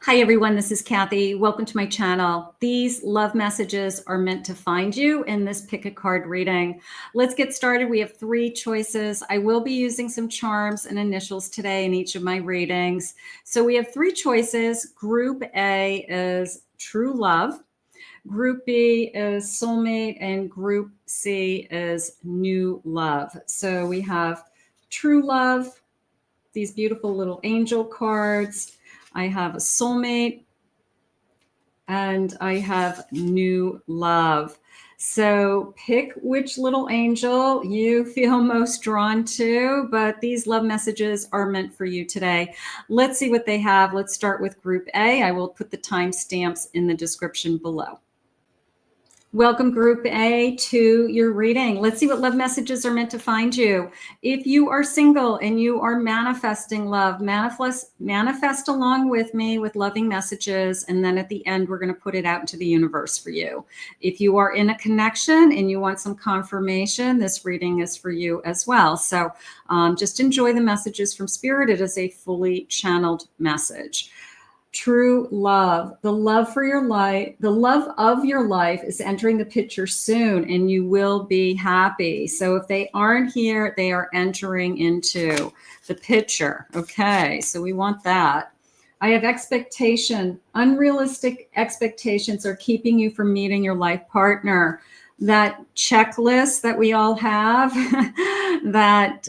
Hi everyone, this is Kathy. Welcome to my channel. These love messages are meant to find you in this pick a card reading. Let's get started. We have 3 choices. I will be using some charms and initials today in each of my readings. So we have 3 choices. Group A is true love. Group B is soulmate, and group C is new love. So we have true love, these beautiful little angel cards. I have a soulmate, and I have new love. So pick which little angel you feel most drawn to, but these love messages are meant for you today. Let's see what they have. Let's start with group A. I will put the timestamps in the description below. Welcome, Group A, to your reading. Let's see what love messages are meant to find you. If you are single and you are manifesting love, manifest along with me with loving messages, and then at the end, we're going to put it out into the universe for you. If you are in a connection and you want some confirmation, this reading is for you as well. So just enjoy the messages from Spirit. It is a fully channeled message. True love, the love for your life, the love of your life is entering the picture soon, and you will be happy. So if they aren't here, they are entering into the picture. Okay, so we want that. I have expectation. Unrealistic expectations are keeping you from meeting your life partner. That checklist that we all have, that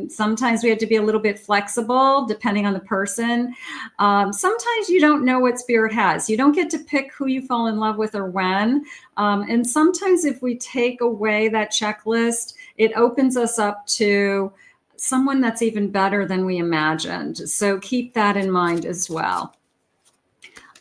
sometimes we have to be a little bit flexible depending on the person. Sometimes you don't know what Spirit has. You don't get to pick who you fall in love with or when. And sometimes if we take away that checklist, it opens us up to someone that's even better than we imagined. So keep that in mind as well.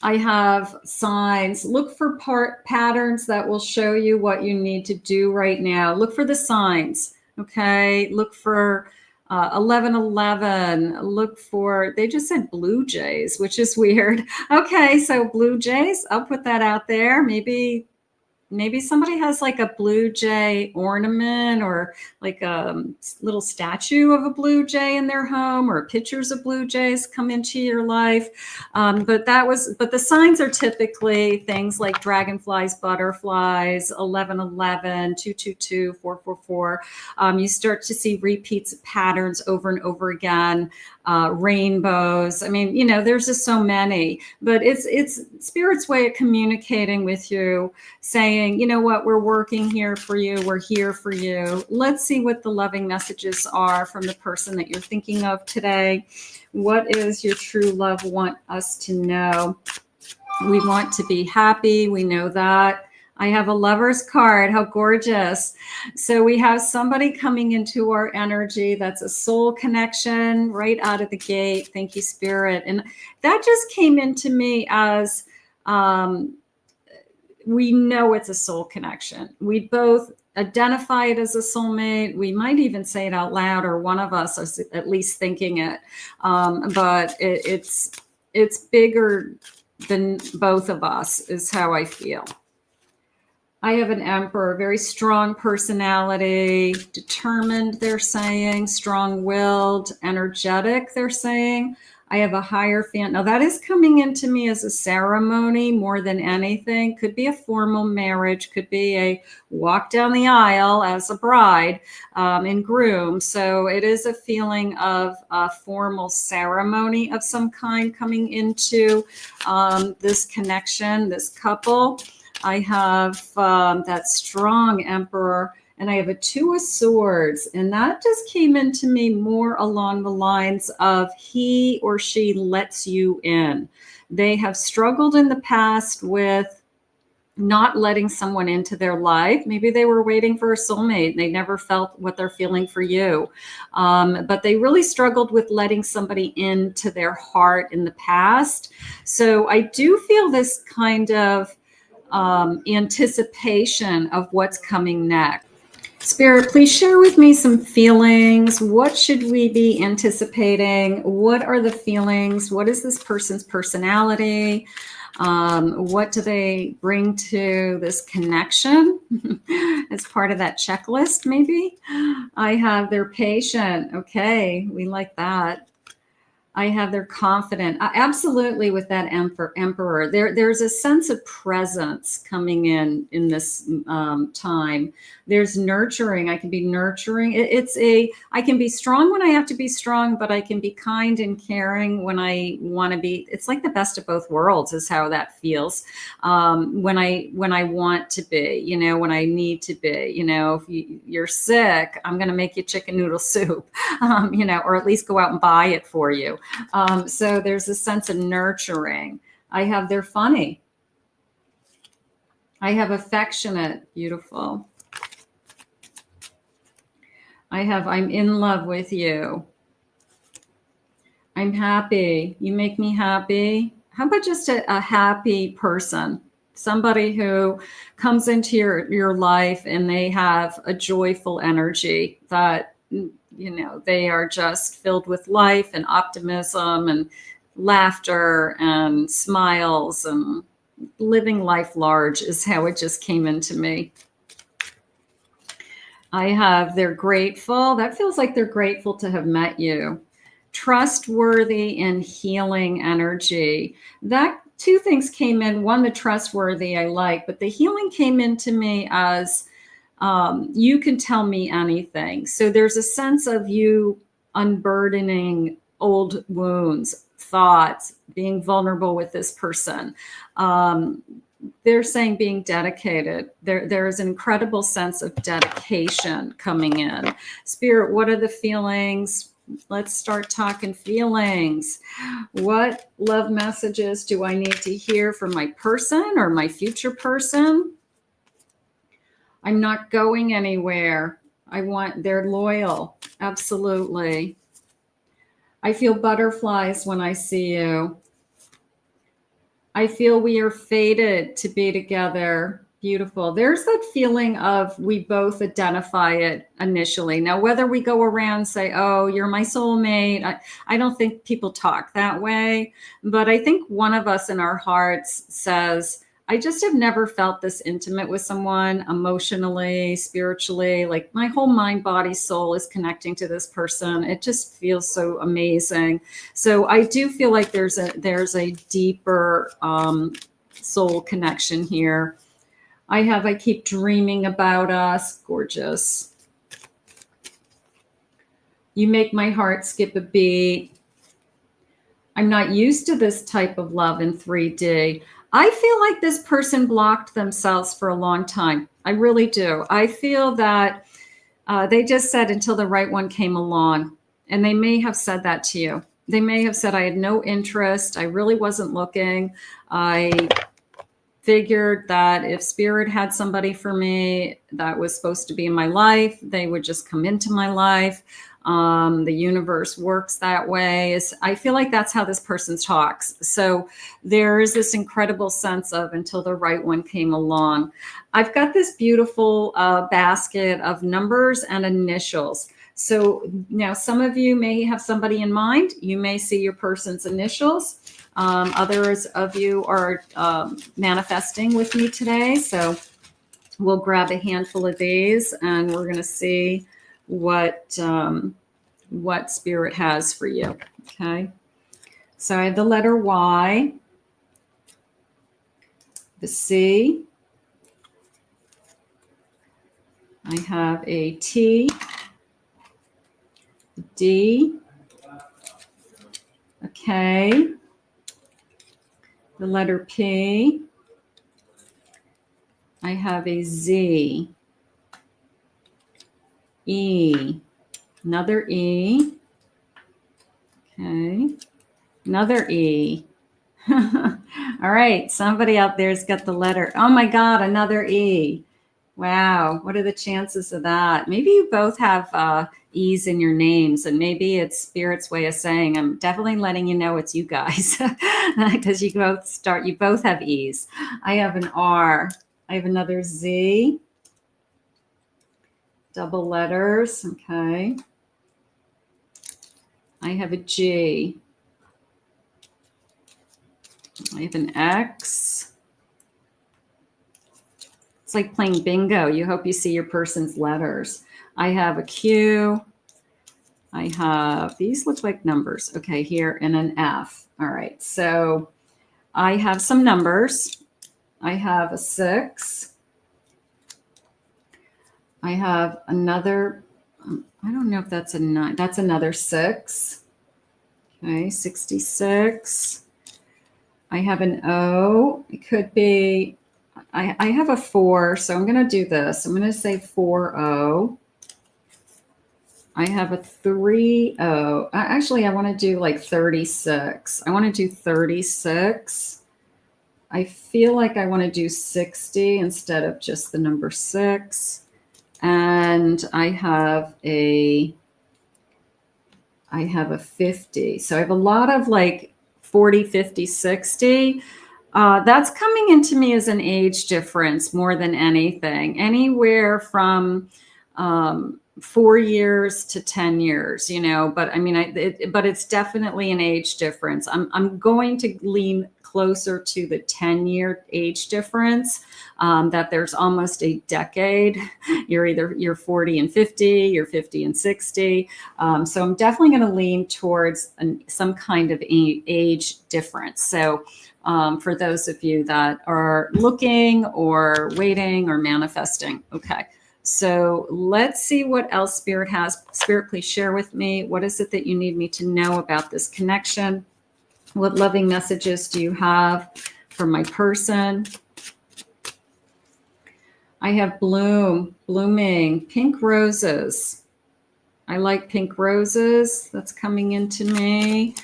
I have signs. Look for patterns that will show you what you need to do right now. Look for the signs, okay? Look for 1111. Look for, they just said blue jays, which is weird. Okay, so blue jays, I'll put that out there. Maybe somebody has like a blue jay ornament, or like a little statue of a blue jay in their home, or pictures of blue jays come into your life. But the signs are typically things like dragonflies, butterflies, 1111, 222, 444. You start to see repeats of patterns over and over again. Rainbows. I mean, you know, there's just so many, but it's Spirit's way of communicating with you, saying, you know what, we're working here for you. We're here for you. Let's see what the loving messages are from the person that you're thinking of today. What is your true love want us to know? We want to be happy. We know that. I have a Lover's card. How gorgeous. So we have somebody coming into our energy. That's a soul connection right out of the gate. Thank you, Spirit. And that just came into me as we know it's a soul connection. We both identify it as a soulmate. We might even say it out loud, or one of us is at least thinking it. But it's bigger than both of us, is how I feel. I have an Emperor, very strong personality, determined, they're saying, strong-willed, energetic, they're saying. I have a Hierophant. Now that is coming into me as a ceremony more than anything. Could be a formal marriage, could be a walk down the aisle as a bride and groom. So it is a feeling of a formal ceremony of some kind coming into this connection, this couple. I have that strong Emperor, and I have a 2 of Swords, and that just came into me more along the lines of he or she lets you in. They have struggled in the past with not letting someone into their life. Maybe they were waiting for a soulmate and they never felt what they're feeling for you. But they really struggled with letting somebody into their heart in the past. So I do feel this kind of anticipation of what's coming next. Spirit, please share with me some feelings. What should we be anticipating? What are the feelings? What is this person's personality? What do they bring to this connection as part of that checklist, maybe? I have their patient. Okay, we like that. I have they're confident. Absolutely, with that emperor, there's a sense of presence coming in this time. There's nurturing. I can be nurturing. I can be strong when I have to be strong, but I can be kind and caring when I want to be. It's like the best of both worlds is how that feels. When I want to be, when I need to be, if you're sick, I'm going to make you chicken noodle soup, or at least go out and buy it for you. So there's a sense of nurturing. I have they're funny. I have affectionate, beautiful. I have I'm in love with you. I'm happy. You make me happy. How about just a happy person? Somebody who comes into your life and they have a joyful energy that, they are just filled with life and optimism and laughter and smiles and living life large is how it just came into me. I have they're grateful. That feels like they're grateful to have met you. Trustworthy and healing energy. That two things came in. One, the trustworthy I like, but the healing came into me as you can tell me anything. So there's a sense of you unburdening old wounds, thoughts, being vulnerable with this person. They're saying being dedicated. There is an incredible sense of dedication coming in. Spirit, what are the feelings? Let's start talking feelings. What love messages do I need to hear from my person or my future person? I'm not going anywhere. They're loyal. Absolutely. I feel butterflies when I see you. I feel we are fated to be together. Beautiful. There's that feeling of we both identify it initially. Now, whether we go around and say, oh, you're my soulmate, I don't think people talk that way. But I think one of us in our hearts says, I just have never felt this intimate with someone emotionally, spiritually, like my whole mind, body, soul is connecting to this person. It just feels so amazing. So I do feel like there's a deeper soul connection here. I keep dreaming about us. Gorgeous. You make my heart skip a beat. I'm not used to this type of love in 3D. I feel like this person blocked themselves for a long time. I really do. I feel that they just said until the right one came along, and they may have said that to you. They may have said, I had no interest. I really wasn't looking. I figured that if spirit had somebody for me that was supposed to be in my life, they would just come into my life. The universe works that way. I feel like that's how this person talks. So there is this incredible sense of until the right one came along. I've got this beautiful basket of numbers and initials. So now some of you may have somebody in mind. You may see your person's initials. Others of you are manifesting with me today. So we'll grab a handful of these and we're going to see what spirit has for you. Okay. So I have the letter Y, the C, I have a T, D, a K, the letter P, I have a Z, E, another E, okay, another E. All right, somebody out there's got the letter. Oh my God, another E. Wow, what are the chances of that? Maybe you both have E's in your names, and maybe it's Spirit's way of saying, I'm definitely letting you know it's you guys, because you both have E's. I have an R. I have another Z. Double letters, okay. I have a G. I have an X. It's like playing bingo. You hope you see your person's letters. I have a Q. I have, these look like numbers. Okay, here and an F. All right, so I have some numbers. I have a 6. I have another, I don't know if that's a 9. That's another 6. Okay, 66. I have an O. It could be, I have a 4, so I'm going to do this. I'm going to say 40. I have a 30. Actually, I want to do like 36. I want to do 36. I feel like I want to do 60 instead of just the number 6. And I have a 50. So I have a lot of like 40, 50, 60. That's coming into me as an age difference more than anything. Anywhere from 4 years to 10 years, you know, but I mean, but it's definitely an age difference. I'm going to lean closer to the 10-year age difference, that there's almost a decade. You're 40 and 50, you're 50 and 60. So I'm definitely going to lean towards some kind of age difference. So for those of you that are looking or waiting or manifesting. Okay. So let's see what else Spirit has. Spirit, please share with me. What is it that you need me to know about this connection? What loving messages do you have for my person? I have blooming, pink roses. I like pink roses. That's coming into me.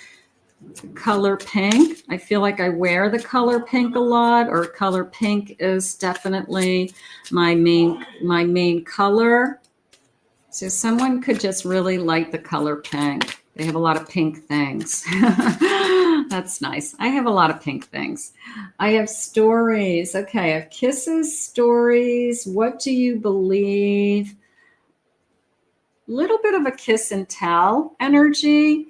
Color pink. I feel like I wear the color pink a lot, or color pink is definitely my main color. So someone could just really like the color pink. They have a lot of pink things. That's nice. I have a lot of pink things. I have stories. Okay, I have kisses, stories. What do you believe? Little bit of a kiss and tell energy,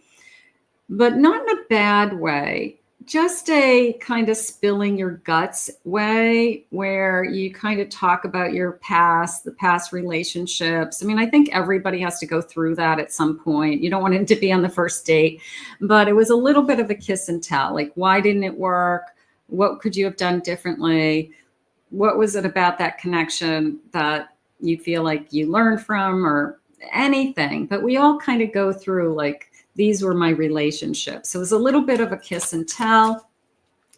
but not in a bad way. Just a kind of spilling your guts way, where you kind of talk about your past, the past relationships. I mean, I think everybody has to go through that at some point. You don't want it to be on the first date, but it was a little bit of a kiss and tell. Like, why didn't it work? What could you have done differently? What was it about that connection that you feel like you learned from, or anything? But we all kind of go through, like, these were my relationships. So it was a little bit of a kiss and tell,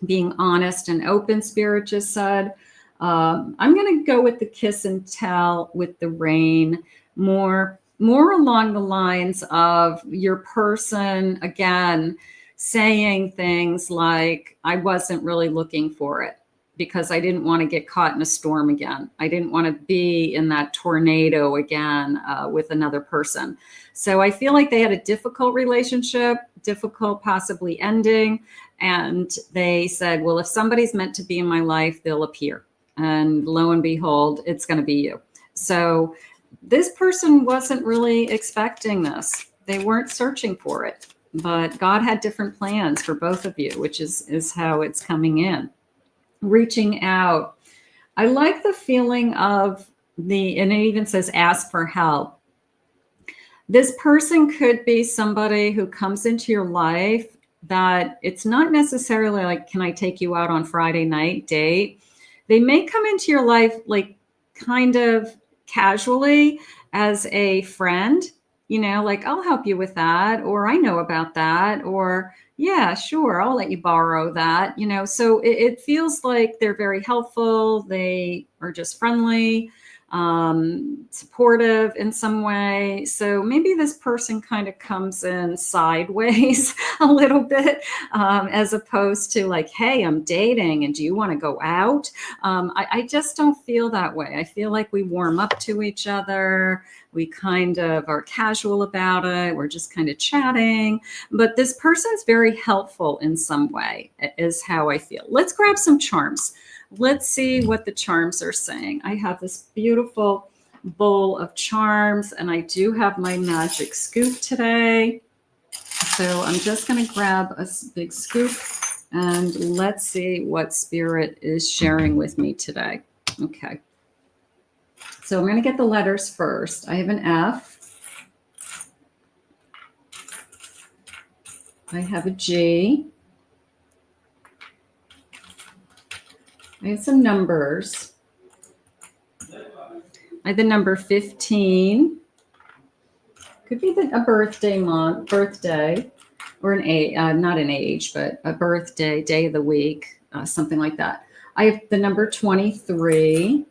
being honest and open, Spirit just said. I'm going to go with the kiss and tell with the rain, more along the lines of your person, again, saying things like, I wasn't really looking for it because I didn't want to get caught in a storm again. I didn't want to be in that tornado again with another person. So I feel like they had a difficult relationship, difficult possibly ending. And they said, well, if somebody's meant to be in my life, they'll appear. And lo and behold, it's going to be you. So this person wasn't really expecting this. They weren't searching for it. But God had different plans for both of you, which is how it's coming in. Reaching out. I like the feeling of and it even says ask for help. This person could be somebody who comes into your life that it's not necessarily like, can I take you out on Friday night date? They may come into your life like kind of casually as a friend, you know, like, I'll help you with that, or I know about that, or yeah, sure, I'll let you borrow that, you know. So it feels like they're very helpful. They are just friendly, supportive in some way. So maybe this person kind of comes in sideways a little bit, as opposed to like, hey, I'm dating and do you want to go out? I just don't feel that way. I feel like we warm up to each other. We kind of are casual about it. We're just kind of chatting, but this person's very helpful in some way, is how I feel. Let's grab some charms. Let's see what the charms are saying. I have this beautiful bowl of charms, and I do have my magic scoop today. So I'm just going to grab a big scoop and let's see what Spirit is sharing with me today. Okay. So I'm going to get the letters first. I have an F. I have a G. I have some numbers. I have the number 15. Could be a birthday month, birthday, or an age, not an age, but a birthday, day of the week, something like that. I have the number 23.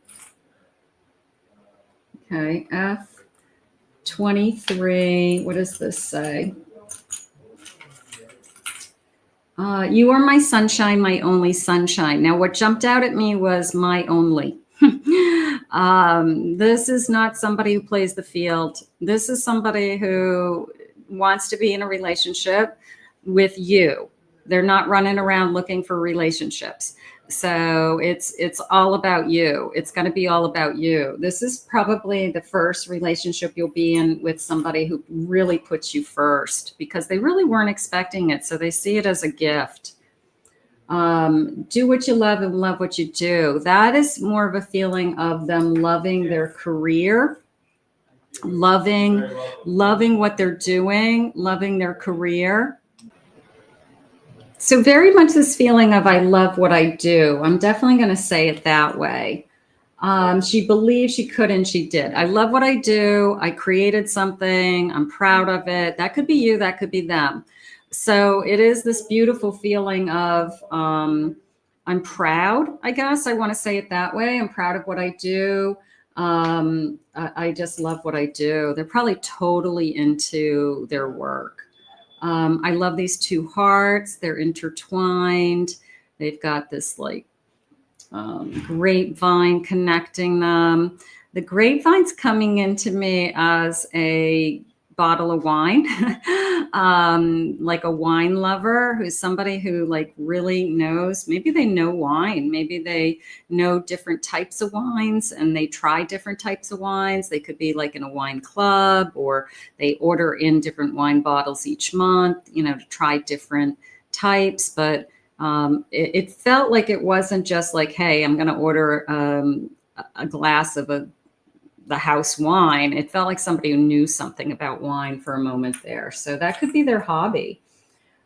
Okay, F23. What does this say? You are my sunshine, my only sunshine. Now, what jumped out at me was my only. This is not somebody who plays the field. This is somebody who wants to be in a relationship with you. They're not running around looking for relationships. So it's all about you. It's going to be all about you. This is probably the first relationship you'll be in with somebody who really puts you first, because they really weren't expecting it. So they see it as a gift. Do what you love and love what you do. That is more of a feeling of them loving their career, loving what they're doing, loving their career. So very much this feeling of I love what I do. I'm definitely going to say it that way. She believed she could and she did. I love what I do. I created something. I'm proud of it. That could be you. That could be them. So it is this beautiful feeling of I'm proud, I guess. I want to say it that way. I'm proud of what I do. I just love what I do. They're probably totally into their work. I love these two hearts. They're intertwined. They've got this like grapevine connecting them. The grapevine's coming into me as a bottle of wine, like a wine lover who's somebody who like really knows, maybe they know wine, maybe they know different types of wines and they try different types of wines. They could be like in a wine club, or they order in different wine bottles each month, to try different types. But it felt like it wasn't just like, hey, I'm going to order a glass of the house wine. It felt like somebody who knew something about wine for a moment there. So that could be their hobby.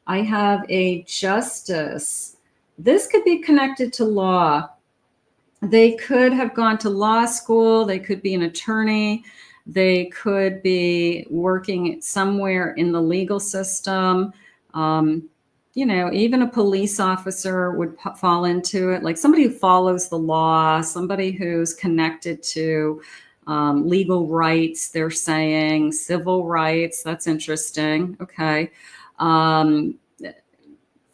I have a Justice. This could be connected to law. They could have gone to law school. They could be an attorney. They could be working somewhere in the legal system. Even a police officer would fall into it, like somebody who follows the law, somebody who's connected to legal rights, they're saying civil rights. That's interesting. Okay.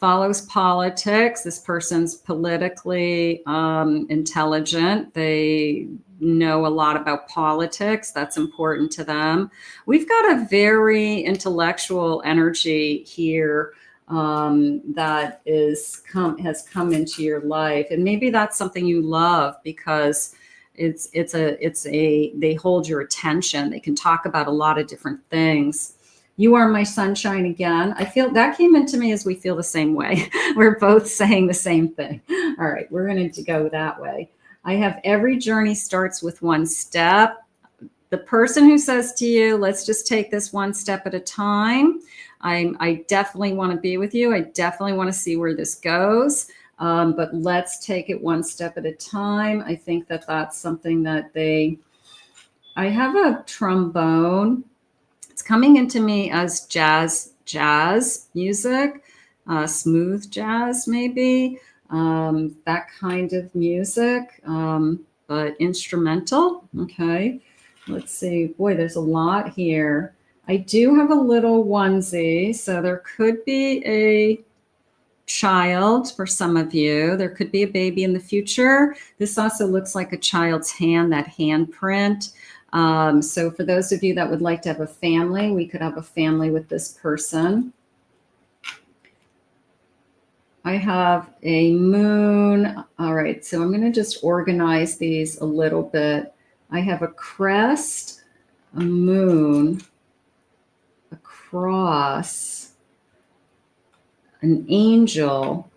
Follows politics. This person's politically intelligent. They know a lot about politics. That's important to them. We've got a very intellectual energy here that has come into your life. And maybe that's something you love because they hold your attention. They can talk about a lot of different things. You are my sunshine again. I feel that came into me as we feel the same way. We're both saying the same thing. All right, we're going to go that way. I have every journey starts with one step. The person who says to you, let's just take this one step at a time. I definitely want to be with you. I definitely want to see where this goes. But let's take it one step at a time. I think that that's something that I have a trombone. It's coming into me as jazz music, smooth jazz, maybe, that kind of music, but instrumental. Okay. Let's see. Boy, there's a lot here. I do have a little onesie, so there could be a child for some of you. There could be a baby in the future. This also looks like a child's hand, that handprint. So for those of you that would like to have a family, we could have a family with this person. I have a moon. All right, so I'm going to just organize these a little bit. I have a crest, a moon, a cross, an angel.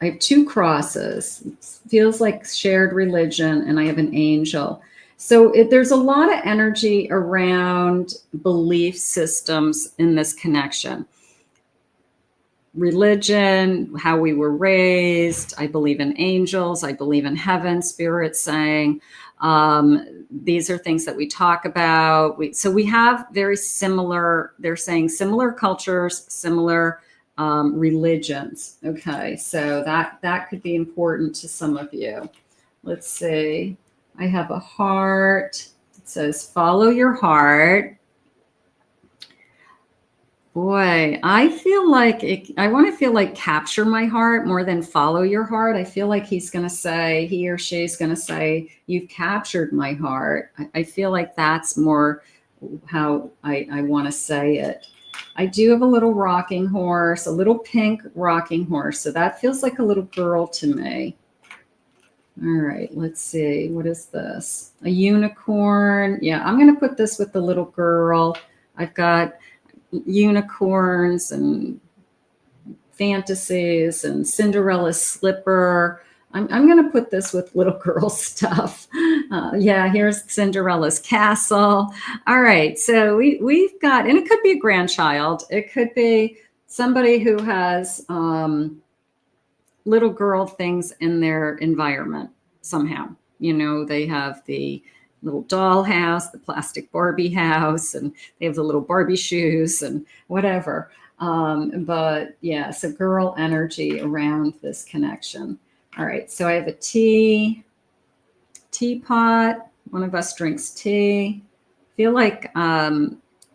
I have two crosses. It feels like shared religion, and I have an angel. So there's a lot of energy around belief systems in this connection. religion, how we were raised. I believe in angels. I believe in heaven, spirit saying. These are things that we talk about. So we have very similar, they're saying similar cultures, similar religions. Okay, so that could be important to some of you. Let's see. I have a heart. It says, follow your heart. Boy, I feel like I want to feel like capture my heart more than follow your heart. I feel like he's going to say, he or she's going to say, you've captured my heart. I feel like that's more how I want to say it. I do have a little rocking horse, a little pink rocking horse. So that feels like a little girl to me. All right, let's see. What is this? A unicorn. Yeah, I'm going to put this with the little girl. I've got unicorns and fantasies and Cinderella's slipper. I'm going to put this with little girl stuff. Yeah, here's Cinderella's castle. All right, so we've got, and it could be a grandchild. It could be somebody who has little girl things in their environment somehow. You know, they have the little doll house, the plastic Barbie house, and they have the little Barbie shoes and whatever. But yeah, so girl energy around this connection. All right, so I have a teapot. One of us drinks tea. I feel like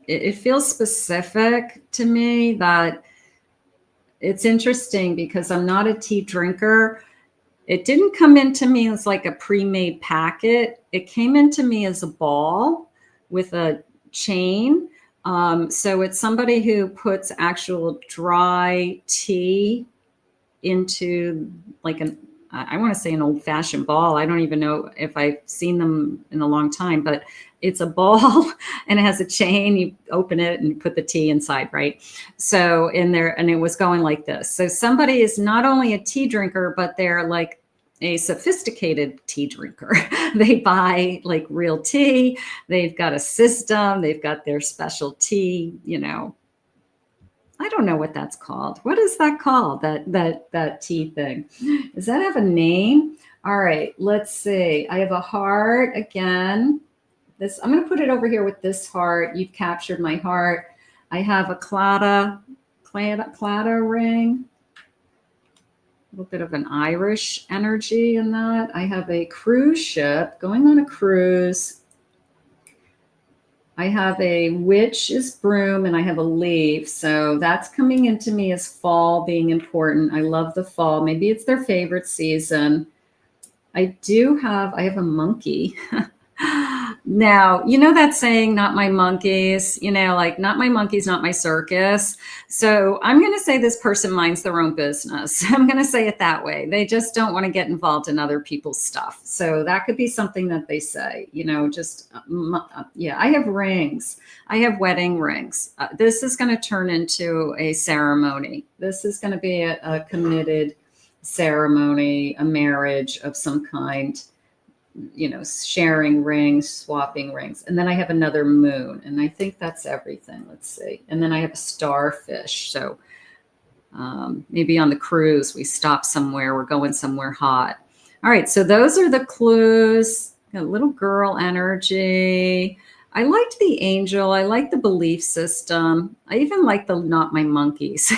it feels specific to me that it's interesting because I'm not a tea drinker. It didn't come into me as like a pre-made packet. It came into me as a ball with a chain. So it's somebody who puts actual dry tea into like I want to say an old-fashioned ball. I don't even know if I've seen them in a long time, but it's a ball and it has a chain. You open it and you put the tea inside, right? So in there, and it was going like this. So somebody is not only a tea drinker, but they're like a sophisticated tea drinker. They buy like real tea. They've got a system. They've got their special tea, you know. I don't know what that's called. What is that called? That tea thing. Does that have a name? All right, let's see. I have a heart again. This, I'm going to put it over here with this heart. You've captured my heart. I have a clada ring. A little bit of an Irish energy in that. I have a cruise ship going on a cruise. I have a witch's broom and I have a leaf. So that's coming into me as fall being important. I love the fall. Maybe it's their favorite season. I have a monkey. Now, you know that saying, not my monkeys, you know, like not my monkeys, not my circus. So I'm going to say this person minds their own business. I'm going to say it that way. They just don't want to get involved in other people's stuff. So that could be something that they say, you know, just, yeah, I have rings. I have wedding rings. This is going to turn into a ceremony. This is going to be a committed ceremony, a marriage of some kind. You know, sharing rings, swapping rings. And then I have another moon. And I think that's everything. Let's see. And then I have a starfish. So maybe on the cruise, we stop somewhere. We're going somewhere hot. All right. So those are the clues. Got a little girl energy. I liked the angel. I like the belief system. I even like the not my monkeys.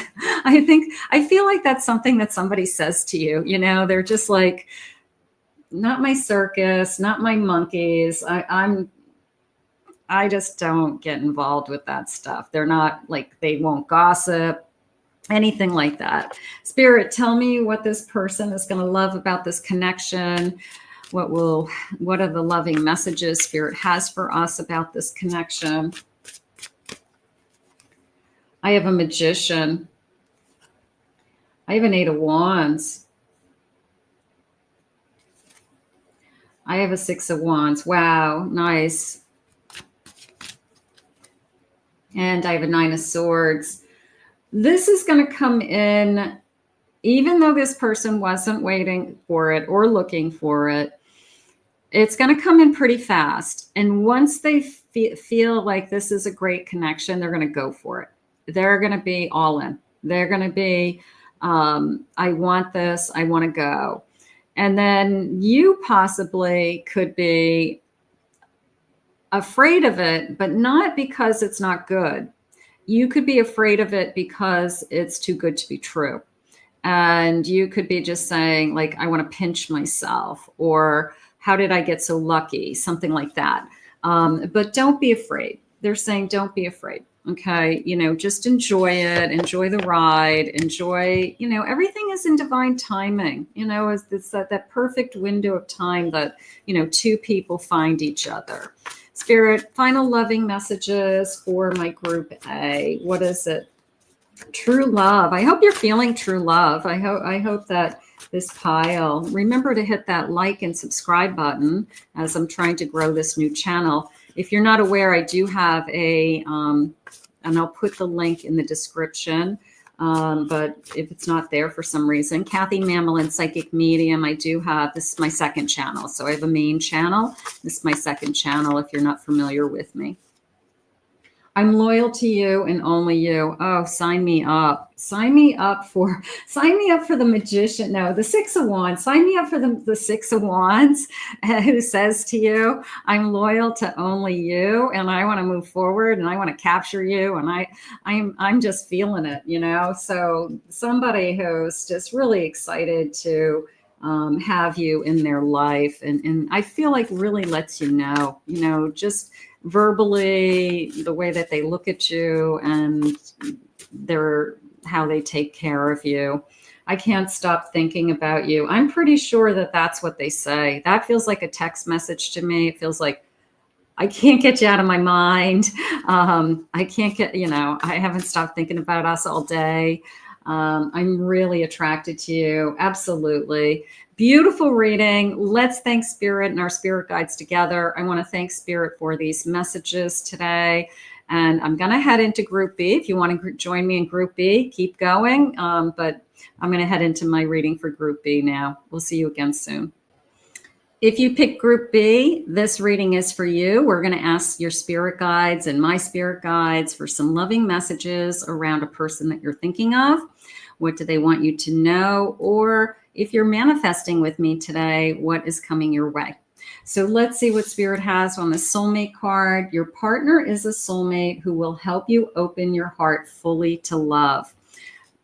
I feel like that's something that somebody says to you. You know, they're just like, not my circus, not my monkeys. I just don't get involved with that stuff. They're not like, they won't gossip, anything like that. Spirit, tell me what this person is going to love about this connection. What are the loving messages Spirit has for us about this connection? I have a magician. I have an 8 of Wands. I have a 6 of Wands. Wow, nice. And I have a 9 of Swords. This is going to come in, even though this person wasn't waiting for it or looking for it, it's going to come in pretty fast. And once they feel like this is a great connection, they're going to go for it. They're going to be all in. They're going to be, I want this, I want to go. And then you possibly could be afraid of it, but not because it's not good. You could be afraid of it because it's too good to be true. And you could be just saying, like, I want to pinch myself, or how did I get so lucky? Something like that. But don't be afraid. They're saying, don't be afraid. Okay. Just enjoy it. Enjoy the ride. Enjoy, everything is in divine timing. It's that perfect window of time that, two people find each other. Spirit, final loving messages for my group A. What is it? True love. I hope you're feeling true love. I hope that this pile, remember to hit that like and subscribe button as I'm trying to grow this new channel. If you're not aware, I do have and I'll put the link in the description. But if it's not there for some reason, Kathy Mamolen, Psychic Medium, I do have, this is my second channel. So I have a main channel. This is my second channel if you're not familiar with me. I'm loyal to you and only you. Oh, sign me up. Sign me up for the Magician. No, the Six of Wands. Sign me up for the Six of Wands, who says to you, I'm loyal to only you, and I want to move forward, and I want to capture you, and I'm just feeling it, So somebody who's just really excited to have you in their life, and I feel like really lets you know, just verbally, the way that they look at you and how they take care of you. I can't stop thinking about you. I'm pretty sure that that's what they say. That feels like a text message to me. It feels like, I can't get you out of my mind. I can't get, I haven't stopped thinking about us all day. I'm really attracted to you. Absolutely. Beautiful reading. Let's thank Spirit and our spirit guides together. I want to thank Spirit for these messages today. And I'm going to head into Group B. If you want to join me in Group B, keep going. But I'm going to head into my reading for Group B now. We'll see you again soon. If you pick Group B, this reading is for you. We're going to ask your spirit guides and my spirit guides for some loving messages around a person that you're thinking of. What do they want you to know? Or if you're manifesting with me today, what is coming your way? So let's see what Spirit has on the Soulmate card. Your partner is a soulmate who will help you open your heart fully to love.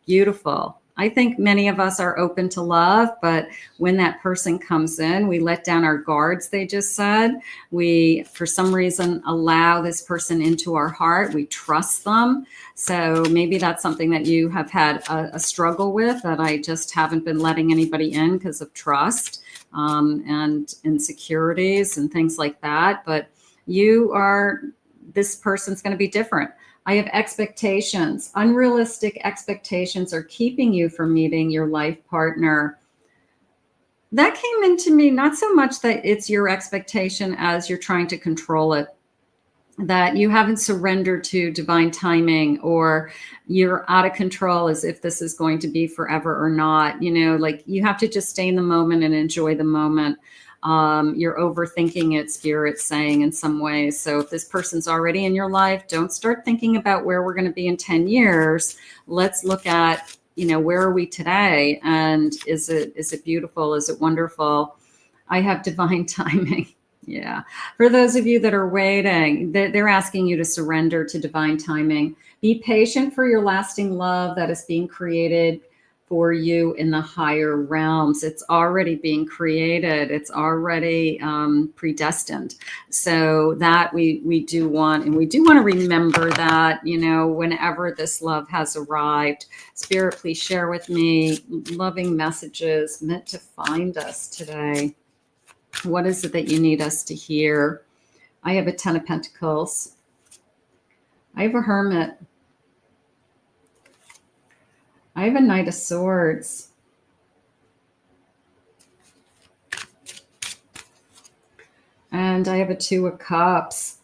Beautiful. I think many of us are open to love, but when that person comes in, we let down our guards, they just said. We, for some reason, allow this person into our heart. We trust them. So maybe that's something that you have had a struggle with, that I just haven't been letting anybody in because of trust and insecurities and things like that. But this person's going to be different. I have expectations. Unrealistic expectations are keeping you from meeting your life partner. That came into me, not so much that it's your expectation as you're trying to control it, that you haven't surrendered to divine timing, or you're out of control as if this is going to be forever or not. Like you have to just stay in the moment and enjoy the moment. You're overthinking it, Spirit's saying, in some ways. So if this person's already in your life, don't start thinking about where we're going to be in 10 years. Let's look at, where are we today? And is it beautiful? Is it wonderful? I have divine timing. Yeah. For those of you that are waiting, they're asking you to surrender to divine timing. Be patient for your lasting love that is being created for you in the higher realms. It's already being created. It's already predestined. So that we do want, and we do want to remember that, whenever this love has arrived. Spirit, please share with me loving messages meant to find us today. What is it that you need us to hear? I have a 10 of Pentacles. I have a Hermit. I have a Knight of Swords. And I have a 2 of Cups.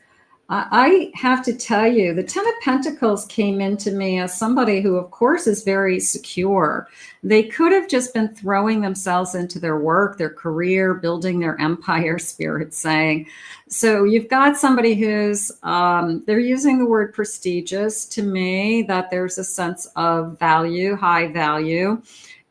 I have to tell you, the Ten of Pentacles came into me as somebody who, of course, is very secure. They could have just been throwing themselves into their work, their career, building their empire, Spirit's saying. So you've got somebody who's, they're using the word prestigious to me, that there's a sense of value, high value,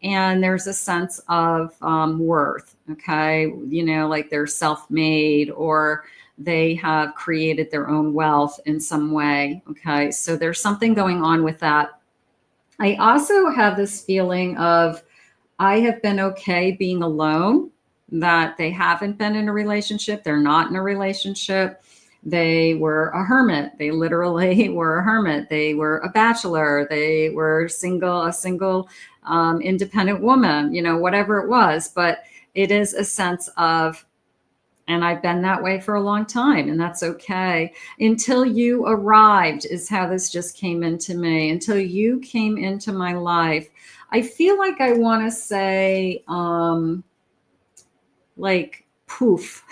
and there's a sense of worth, okay? You know, like they're self-made, or they have created their own wealth in some way. Okay. So there's something going on with that. I also have this feeling of, I have been okay being alone, that they haven't been in a relationship. They're not in a relationship. They were a hermit. They literally were a hermit. They were a bachelor. They were single, a single independent woman, you know, whatever it was. But it is a sense of, and I've been that way for a long time, and that's okay. Until you arrived is how this just came into me. Until you came into my life. I feel like I want to say, like, poof,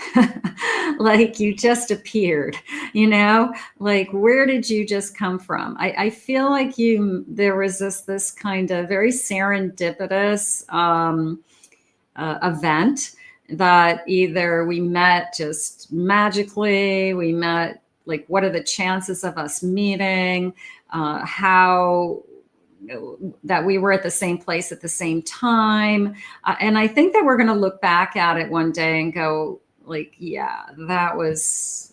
like you just appeared, you know, like, where did you just come from? I feel like there was this kind of very serendipitous event, that either we met just magically, we met, like, what are the chances of us meeting, how that we were at the same place at the same time. And I think that we're going to look back at it one day and go, like, yeah, that was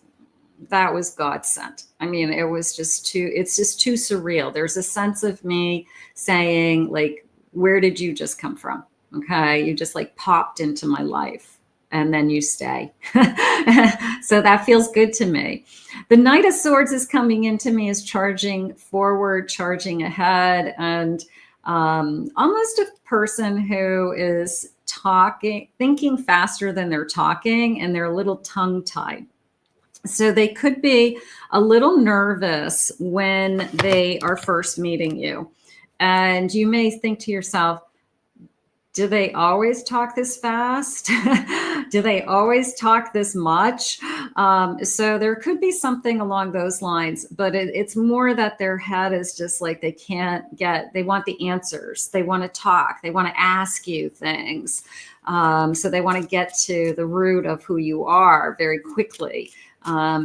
God sent. I mean, it's just too surreal. There's a sense of me saying, like, where did you just come from? Okay. You just like popped into my life and then you stay. So that feels good to me. The Knight of Swords is coming into me as charging forward, charging ahead, and almost a person who is thinking faster than they're talking, and they're a little tongue-tied. So they could be a little nervous when they are first meeting you. And you may think to yourself, do they always talk this fast? Do they always talk this much? So there could be something along those lines, but it's more that their head is just like, they want the answers. They want to talk. They want to ask you things. So they want to get to the root of who you are very quickly.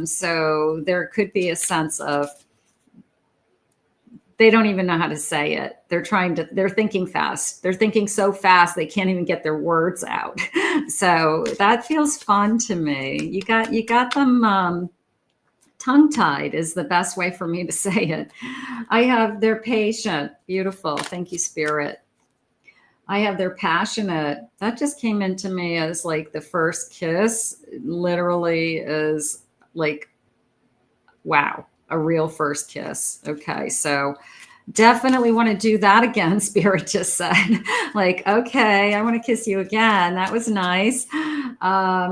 So there could be a sense of, they don't even know how to say it. They're thinking fast. They're thinking so fast, they can't even get their words out. So that feels fun to me. You got them tongue-tied is the best way for me to say it. They're patient. Beautiful. Thank you, Spirit. I have they're passionate. That just came into me as like the first kiss. Literally is like, wow. A real first kiss. Okay. So definitely want to do that again. Spirit just said, like, okay, I want to kiss you again. That was nice.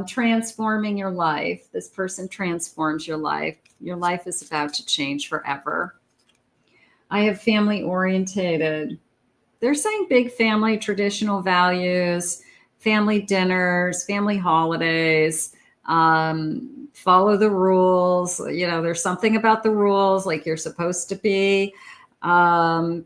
Transforming your life. This person transforms your life. Your life is about to change forever. I have family orientated. They're saying big family, traditional values, family dinners, family holidays, follow the rules. You know, there's something about the rules, like you're supposed to be. You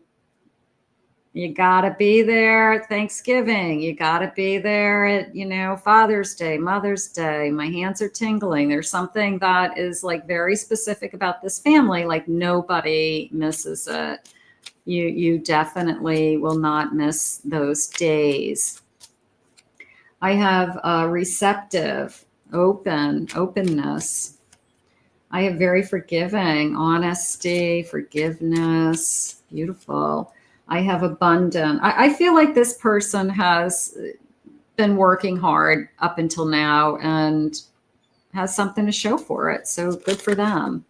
gotta be there at Thanksgiving. You gotta be there at, Father's Day, Mother's Day. My hands are tingling. There's something that is like very specific about this family. Like nobody misses it. You definitely will not miss those days. I have receptive. Openness. I have very forgiving, honesty, forgiveness. Beautiful. I have abundant. I feel like this person has been working hard up until now and has something to show for it. So good for them.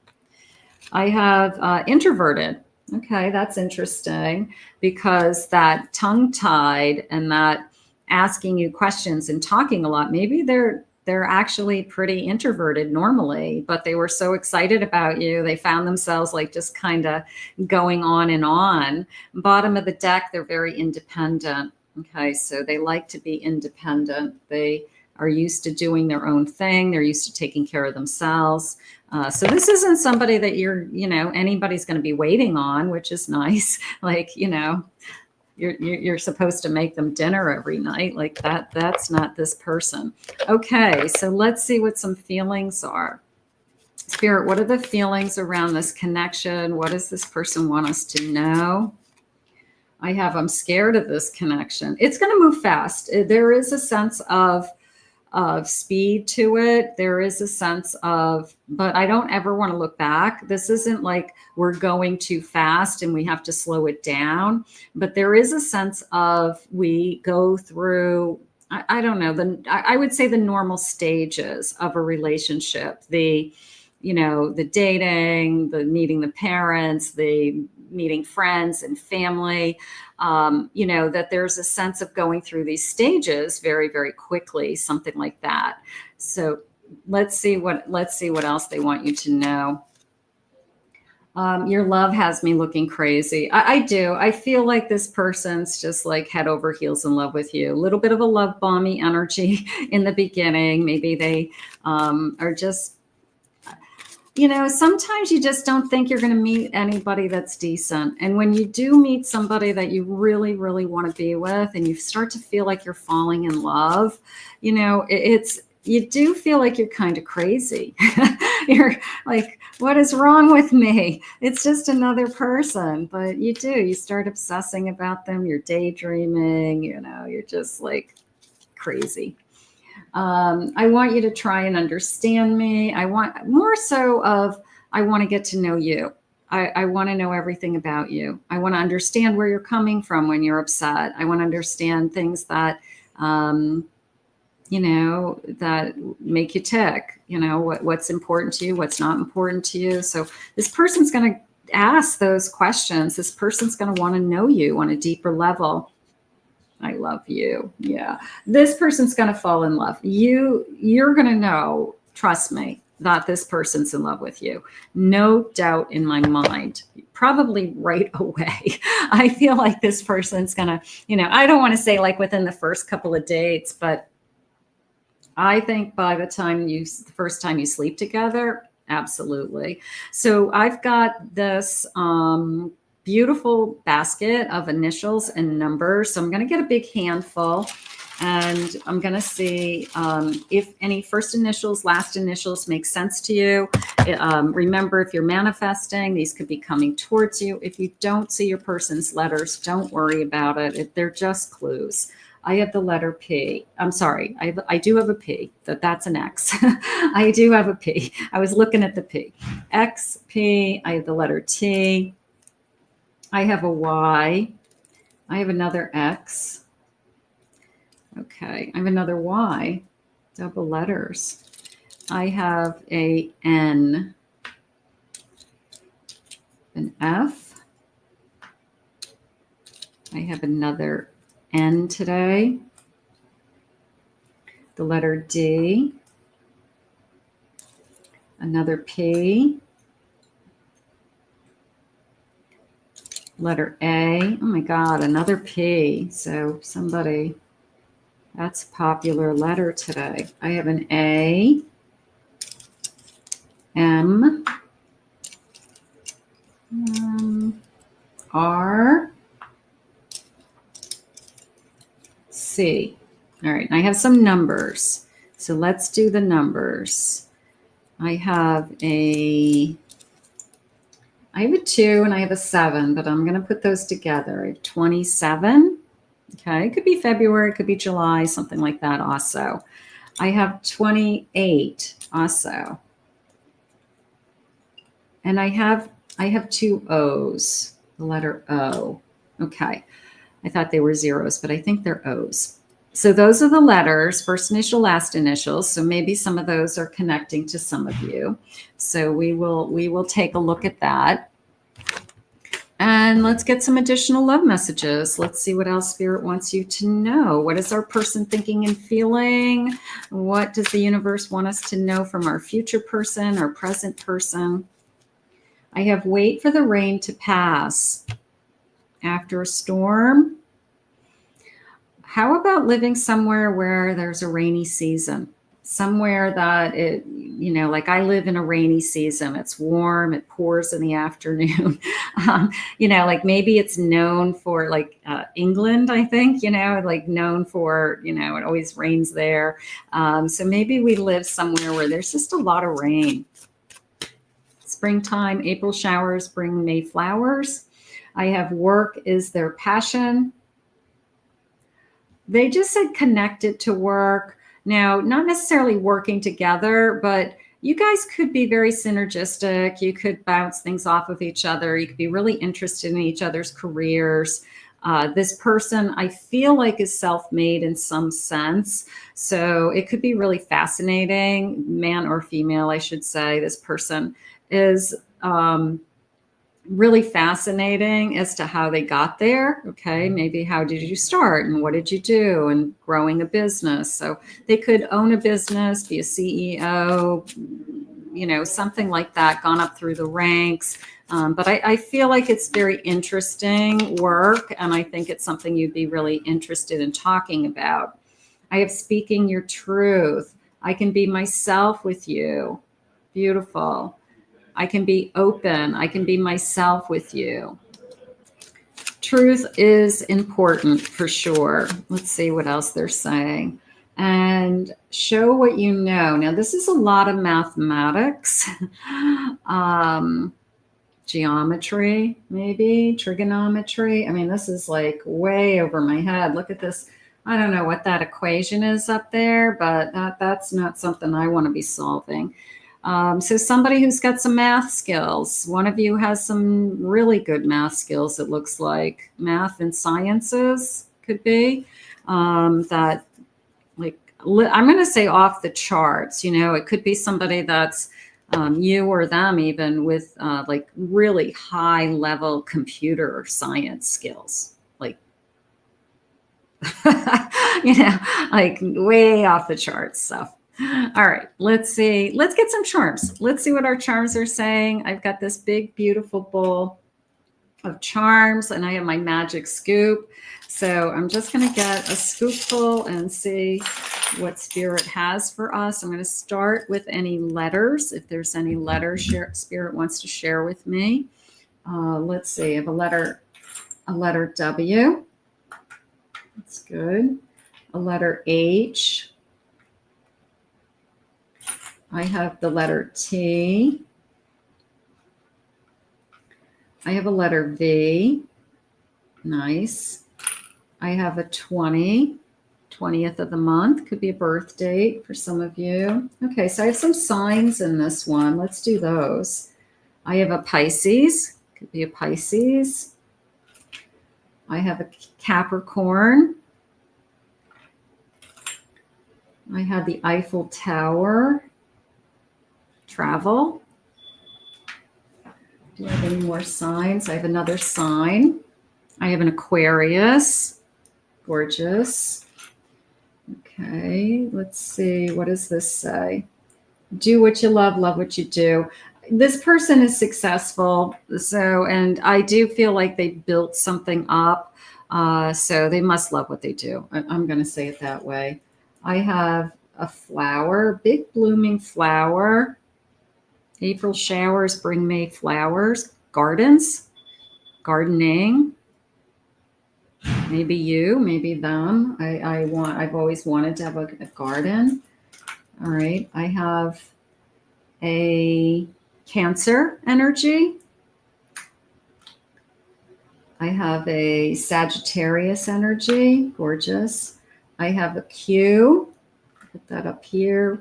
I have introverted. Okay, that's interesting, because that tongue-tied and that asking you questions and talking a lot, maybe they're actually pretty introverted normally, but they were so excited about you. They found themselves like just kind of going on and on. Bottom of the deck, they're very independent. Okay, so they like to be independent. They are used to doing their own thing. They're used to taking care of themselves. So this isn't somebody that anybody's going to be waiting on, which is nice. Like, you're supposed to make them dinner every night. Like that's not this person. Okay, so let's see what some feelings are. Spirit, what are the feelings around this connection? What does this person want us to know? I'm scared of this connection. It's going to move fast. There is a sense of speed to it. There is a sense of, but I don't ever want to look back. This isn't like we're going too fast and we have to slow it down. But there is a sense of we go through, I don't know, I would say the normal stages of a relationship. The dating, the meeting the parents, the meeting friends and family, that there's a sense of going through these stages very, very quickly, something like that. So let's see what else they want you to know. Your love has me looking crazy. I do. I feel like this person's just like head over heels in love with you. A little bit of a love bomby energy in the beginning. Maybe they are just, sometimes you just don't think you're going to meet anybody that's decent. And when you do meet somebody that you really, really want to be with, and you start to feel like you're falling in love, you do feel like you're kind of crazy. You're like, what is wrong with me? It's just another person. But you start obsessing about them. You're daydreaming, you're just like crazy. I want you to try and understand me. I want more so of, I want to get to know you. I want to know everything about you. I want to understand where you're coming from when you're upset. I want to understand things that, that make you tick, what's important to you, what's not important to you. So this person's going to ask those questions. This person's going to want to know you on a deeper level. I love you. Yeah. This person's going to fall in love. You're going to know, trust me, that this person's in love with you. No doubt in my mind, probably right away. I feel like this person's going to, I don't want to say like within the first couple of dates, but I think by the first time you sleep together, absolutely. So I've got this, beautiful basket of initials and numbers. So I'm going to get a big handful and I'm going to see if any first initials, last initials make sense to you. Remember, if you're manifesting, these could be coming towards you. If you don't see your person's letters, don't worry about it. They're just clues. I have the letter P. I'm sorry. I do have a P. That's an X. I do have a P. I was looking at the P. X, P. I have the letter T. I have a Y. I have another X. Okay. I have another Y. Double letters. I have a N. An F. I have another N today. The letter D. Another P. Letter A. Oh my God, another P. So somebody, that's a popular letter today. I have an A, M, R, C. All right, I have some numbers. So let's do the numbers. I have a 2 and I have a 7, but I'm going to put those together. I have 27. Okay. It could be February, it could be July, something like that also. I have 28 also. And I have 2 O's, the letter O. Okay. I thought they were zeros, but I think they're O's. So those are the letters, first initial, last initials. So maybe some of those are connecting to some of you. So we will take a look at that. And let's get some additional love messages. Let's see what else Spirit wants you to know. What is our person thinking and feeling? What does the universe want us to know from our future person, our present person? I have wait for the rain to pass. After a storm. How about living somewhere where there's a rainy season? Somewhere that it, like I live in a rainy season. It's warm, it pours in the afternoon. Like maybe it's known for like England, I think, like known for, it always rains there. So maybe we live somewhere where there's just a lot of rain. Springtime, April showers bring May flowers. I have work is their passion. They just said connected to work. Now, not necessarily working together, but you guys could be very synergistic. You could bounce things off of each other. You could be really interested in each other's careers. This person, I feel like, is self-made in some sense. So it could be really fascinating, man or female, I should say. This person is really fascinating as to how they got there. Okay, maybe how did you start and what did you do, and growing a business. So they could own a business, be a CEO, something like that, gone up through the ranks. But I feel like it's very interesting work, and I think it's something you'd be really interested in talking about. I have speaking your truth. I can be myself with you. Beautiful. I can be open. I can be myself with you. Truth is important for sure. Let's see what else they're saying. And show what you know. Now, this is a lot of mathematics, geometry, maybe trigonometry. I mean, this is like way over my head. Look at this. I don't know what that equation is up there, but that's not something I want to be solving. So somebody who's got some math skills. One of you has some really good math skills, it looks like. Math and sciences could be. That, like, I'm going to say off the charts. It could be somebody that's you or them even with like really high level computer science skills. Like, like way off the charts stuff. All right, let's see. Let's get some charms. Let's see what our charms are saying. I've got this big, beautiful bowl of charms, and I have my magic scoop. So I'm just going to get a scoopful and see what Spirit has for us. I'm going to start with any letters. If there's any letters Spirit wants to share with me. Let's see. I have a letter W. That's good. A letter H. I have the letter T. I have a letter V. Nice. I have a 20th of the month. Could be a birth date for some of you. Okay, so I have some signs in this one. Let's do those. I have a Pisces. Could be a Pisces. I have a Capricorn. I have the Eiffel Tower. Travel. Do I have any more signs? I have another sign. I have an Aquarius. Gorgeous. Okay, let's see. What does this say? Do what you love what you do. This person is successful. So, and I do feel like they built something up. So they must love what they do. I'm going to say it that way. I have a flower, big blooming flower. April showers bring May flowers. Gardens, gardening. Maybe you, maybe them. I've always wanted to have a garden. All right. I have a Cancer energy. I have a Sagittarius energy. Gorgeous. I have a Q. Put that up here.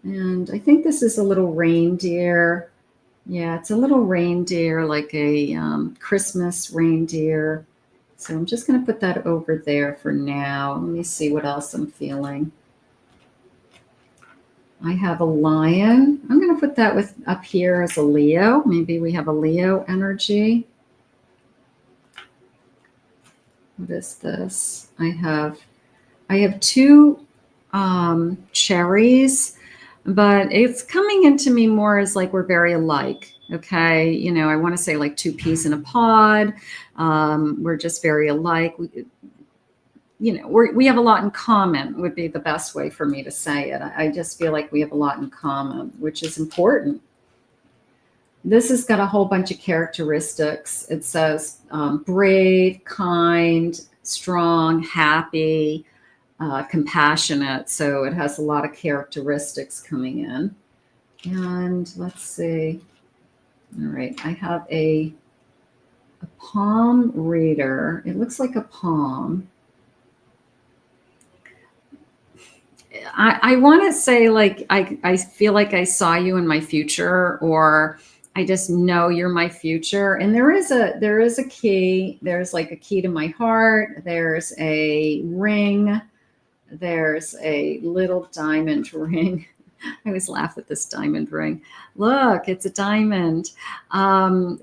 And I think this is a little reindeer. Yeah, it's a little reindeer, like a Christmas reindeer. So I'm just going to put that over there for now. Let me see what else I'm feeling. I have a lion. I'm going to put that up here as a Leo. Maybe we have a Leo energy. What is this? I have two cherries, but it's coming into me more as like we're very alike. Okay. I want to say like two peas in a pod. We're just very alike. you know, we have a lot in common would be the best way for me to say it. I just feel like we have a lot in common, which is important. This has got a whole bunch of characteristics. It says brave, kind, strong, happy, compassionate. So it has a lot of characteristics coming in. And let's see. All right, I have a palm reader. It looks like a palm. I want to say, like, I feel like I saw you in my future, or I just know you're my future. And there is a key. There's like a key to my heart. There's a ring. There's a little diamond ring. I always laugh at this diamond ring. Look, it's a diamond. There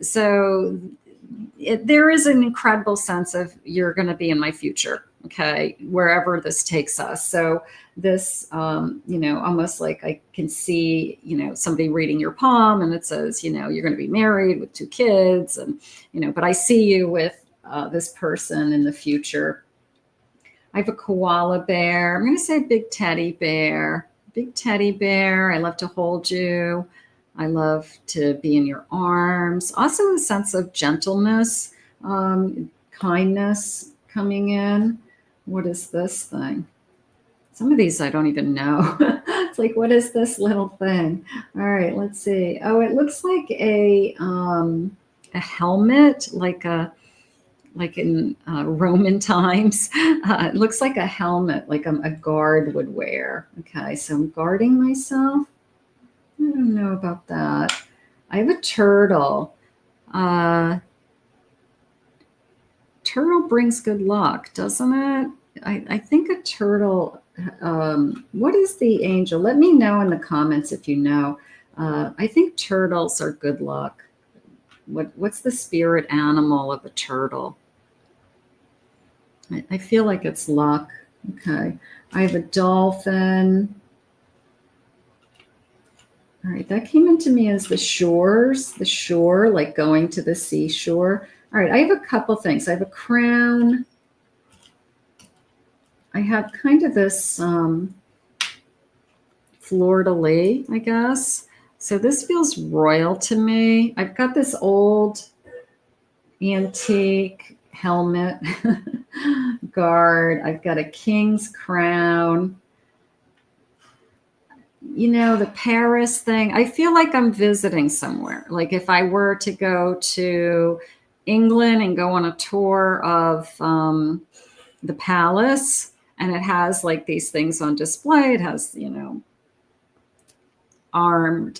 is an incredible sense of you're going to be in my future. Okay, wherever this takes us. So this, you know, almost like I can see, you know, somebody reading your palm and it says, you know, you're going to be married with 2 kids, and, you know, but I see you with this person in the future. I have a koala bear. I'm going to say big teddy bear. Big teddy bear. I love to hold you. I love to be in your arms. Also a sense of gentleness, kindness coming in. What is this thing? Some of these I don't even know. It's like, what is this little thing? All right, let's see. Oh, it looks like a helmet, like in Roman times. It looks like a helmet, like a guard would wear. Okay, so I'm guarding myself. I don't know about that. I have a turtle. Turtle brings good luck, doesn't it? I think a turtle, what is the angel? Let me know in the comments if you know. I think turtles are good luck. What's the spirit animal of a turtle? I feel like it's luck. Okay. I have a dolphin. All right, that came into me as the shore, like going to the seashore. All right, I have a couple things. I have a crown. I have kind of this fleur-de-lis, I guess. So this feels royal to me. I've got this old antique helmet guard. I've got a king's crown. You know, the Paris thing, I feel like I'm visiting somewhere. Like if I were to go to England and go on a tour of the palace, and it has like these things on display. It has, you know, armed,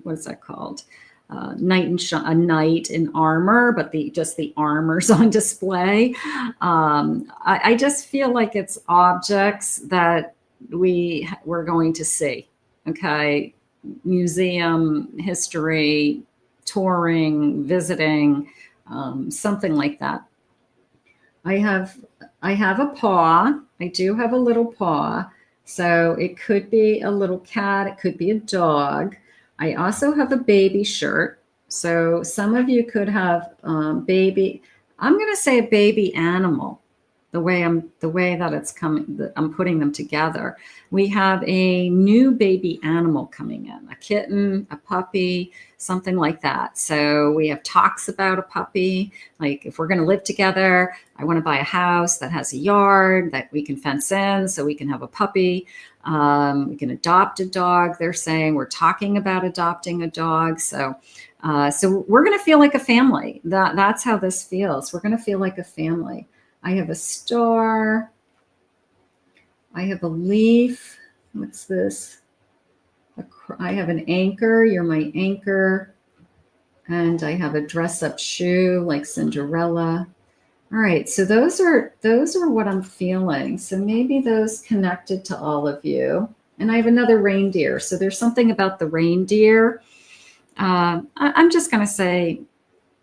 what is that called? A knight in armor, but just the armor's on display. I just feel like it's objects that we're going to see. Okay, museum, history, touring, visiting, something like that. I have a paw. I do have a little paw. So it could be a little cat. It could be a dog. I also have a baby shirt. So some of you could have baby. I'm going to say a baby animal. The way that it's coming, I'm putting them together. We have a new baby animal coming in, a kitten, a puppy, something like that. So we have talks about a puppy. Like if we're going to live together, I want to buy a house that has a yard that we can fence in so we can have a puppy. We can adopt a dog. They're saying we're talking about adopting a dog. So we're going to feel like a family. That's how this feels. We're going to feel like a family. I have a star. I have a leaf. What's this? I have an anchor. You're my anchor. And I have a dress-up shoe like Cinderella. All right, so those are what I'm feeling. So maybe those connected to all of you. And I have another reindeer. So there's something about the reindeer. I'm just going to say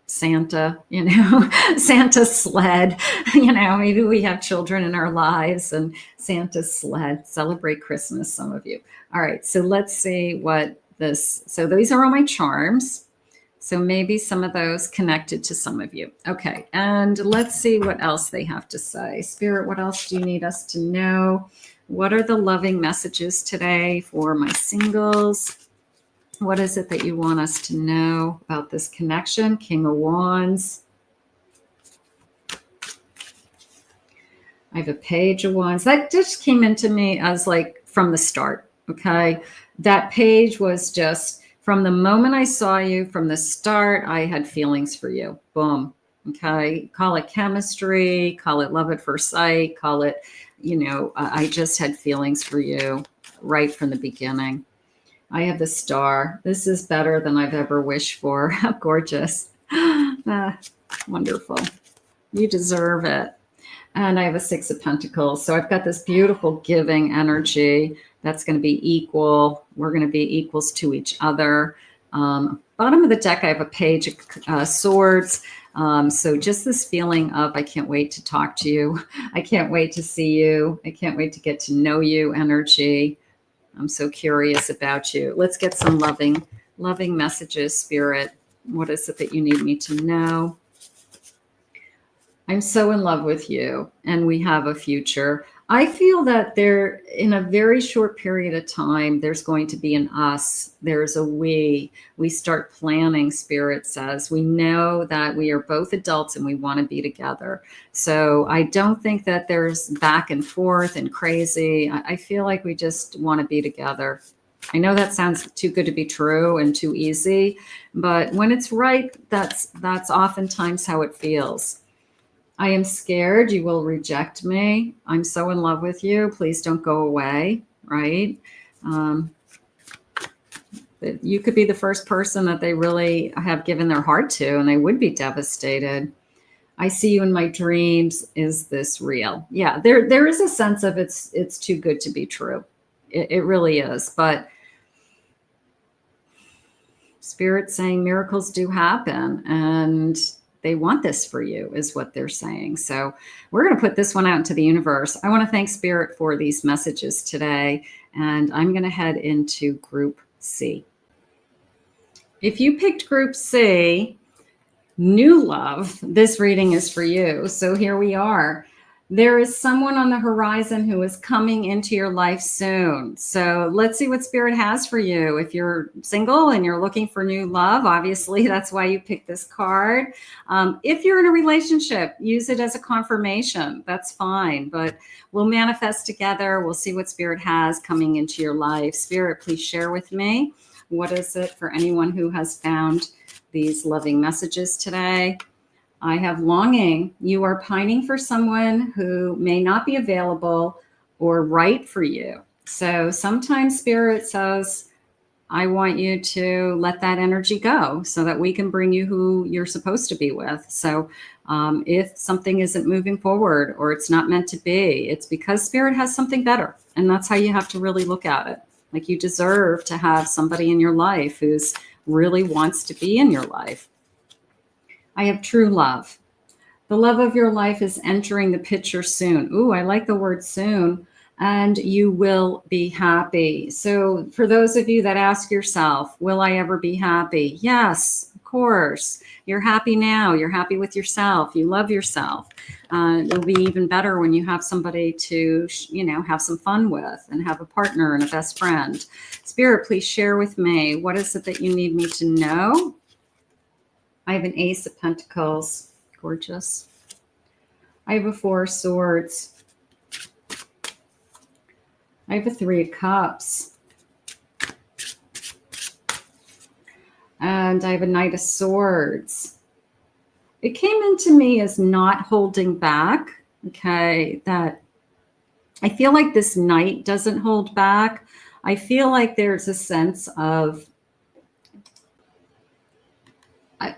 Santa, you know, Santa's sled, you know, maybe we have children in our lives and Santa's sled, celebrate Christmas, some of you. All right, so let's see what this, so these are all my charms. So maybe some of those connected to some of you. Okay, and let's see what else they have to say. Spirit, what else do you need us to know? What are the loving messages today for my singles? What is it that you want us to know about this connection? King of Wands. I have a Page of Wands. That just came into me as like from the start, okay? That page was just from the moment I saw you, from the start, I had feelings for you. Boom. Okay. Call it chemistry, call it love at first sight, call it, I just had feelings for you right from the beginning. I have the Star. This is better than I've ever wished for. How gorgeous. Wonderful. You deserve it. And I have a Six of Pentacles. So I've got this beautiful giving energy that's going to be equal. We're going to be equals to each other. Bottom of the deck, I have a Page of Swords. So just this feeling of, I can't wait to talk to you. I can't wait to see you. I can't wait to get to know you energy. I'm so curious about you. Let's get some loving messages, Spirit. What is it that you need me to know? I'm so in love with you and we have a future. I feel that there, in a very short period of time, there's going to be an us. There's a we. We start planning, Spirit says. We know that we are both adults and we want to be together. So I don't think that there's back and forth and crazy. I feel like we just want to be together. I know that sounds too good to be true and too easy, but when it's right, that's oftentimes how it feels. I am scared you will reject me. I'm so in love with you. Please don't go away, right? You could be the first person that they really have given their heart to, and they would be devastated. I see you in my dreams. Is this real? Yeah, there is a sense of it's too good to be true. It really is. But Spirit's saying miracles do happen, and they want this for you, is what they're saying. So we're going to put this one out into the universe. I want to thank Spirit for these messages today, and I'm going to head into Group C. If you picked Group C, new love, this reading is for you. So here we are. There is someone on the horizon who is coming into your life soon. So let's see what Spirit has for you. If you're single and you're looking for new love, obviously that's why you picked this card. If you're in a relationship, use it as a confirmation. That's fine, but we'll manifest together. We'll see what Spirit has coming into your life. Spirit, please share with me. What is it for anyone who has found these loving messages today? I have longing. You are pining for someone who may not be available or right for you. So sometimes Spirit says, I want you to let that energy go so that we can bring you who you're supposed to be with. So if something isn't moving forward or it's not meant to be, it's because Spirit has something better. And that's how you have to really look at it. Like, you deserve to have somebody in your life who's really wants to be in your life. I have true love. The love of your life is entering the picture soon. Ooh, I like the word soon. And you will be happy. So for those of you that ask yourself, will I ever be happy? Yes, of course. You're happy now. You're happy with yourself. You love yourself. It'll be even better when you have somebody to, have some fun with and have a partner and a best friend. Spirit, please share with me. What is it that you need me to know? I have an Ace of Pentacles. Gorgeous. I have a Four of Swords. I have a Three of Cups. And I have a Knight of Swords. It came into me as not holding back. Okay, that I feel like this Knight doesn't hold back. I feel like there's a sense of,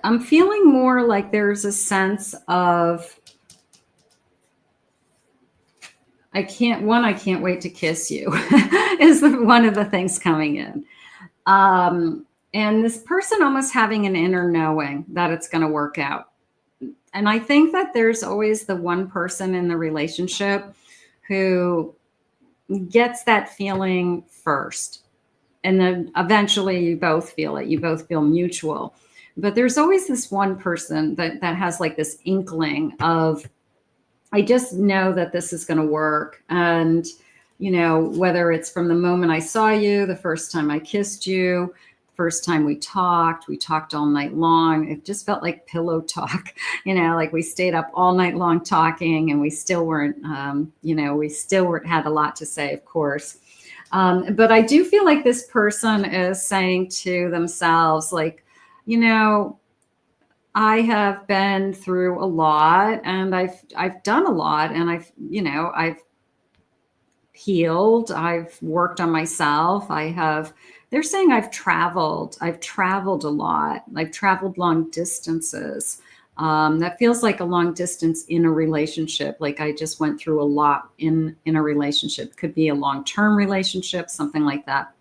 I'm feeling more like there's a sense of, I can't wait to kiss you is one of the things coming in. And this person almost having an inner knowing that it's going to work out. And I think that there's always the one person in the relationship who gets that feeling first. And then eventually you both feel it. You both feel mutual. But there's always this one person that has like this inkling of, I just know that this is going to work. And, you know, whether it's from the moment I saw you, the first time I kissed you, first time we talked all night long. It just felt like pillow talk, you know, like we stayed up all night long talking, and we still weren't, you know, we still had a lot to say, of course. But I do feel like this person is saying to themselves, like, you know, I have been through a lot, and I've done a lot, and I've healed. I've worked on myself. They're saying I've traveled a lot. I've traveled long distances. That feels like a long distance in a relationship. Like I just went through a lot in a relationship. Could be a long-term relationship, something like that.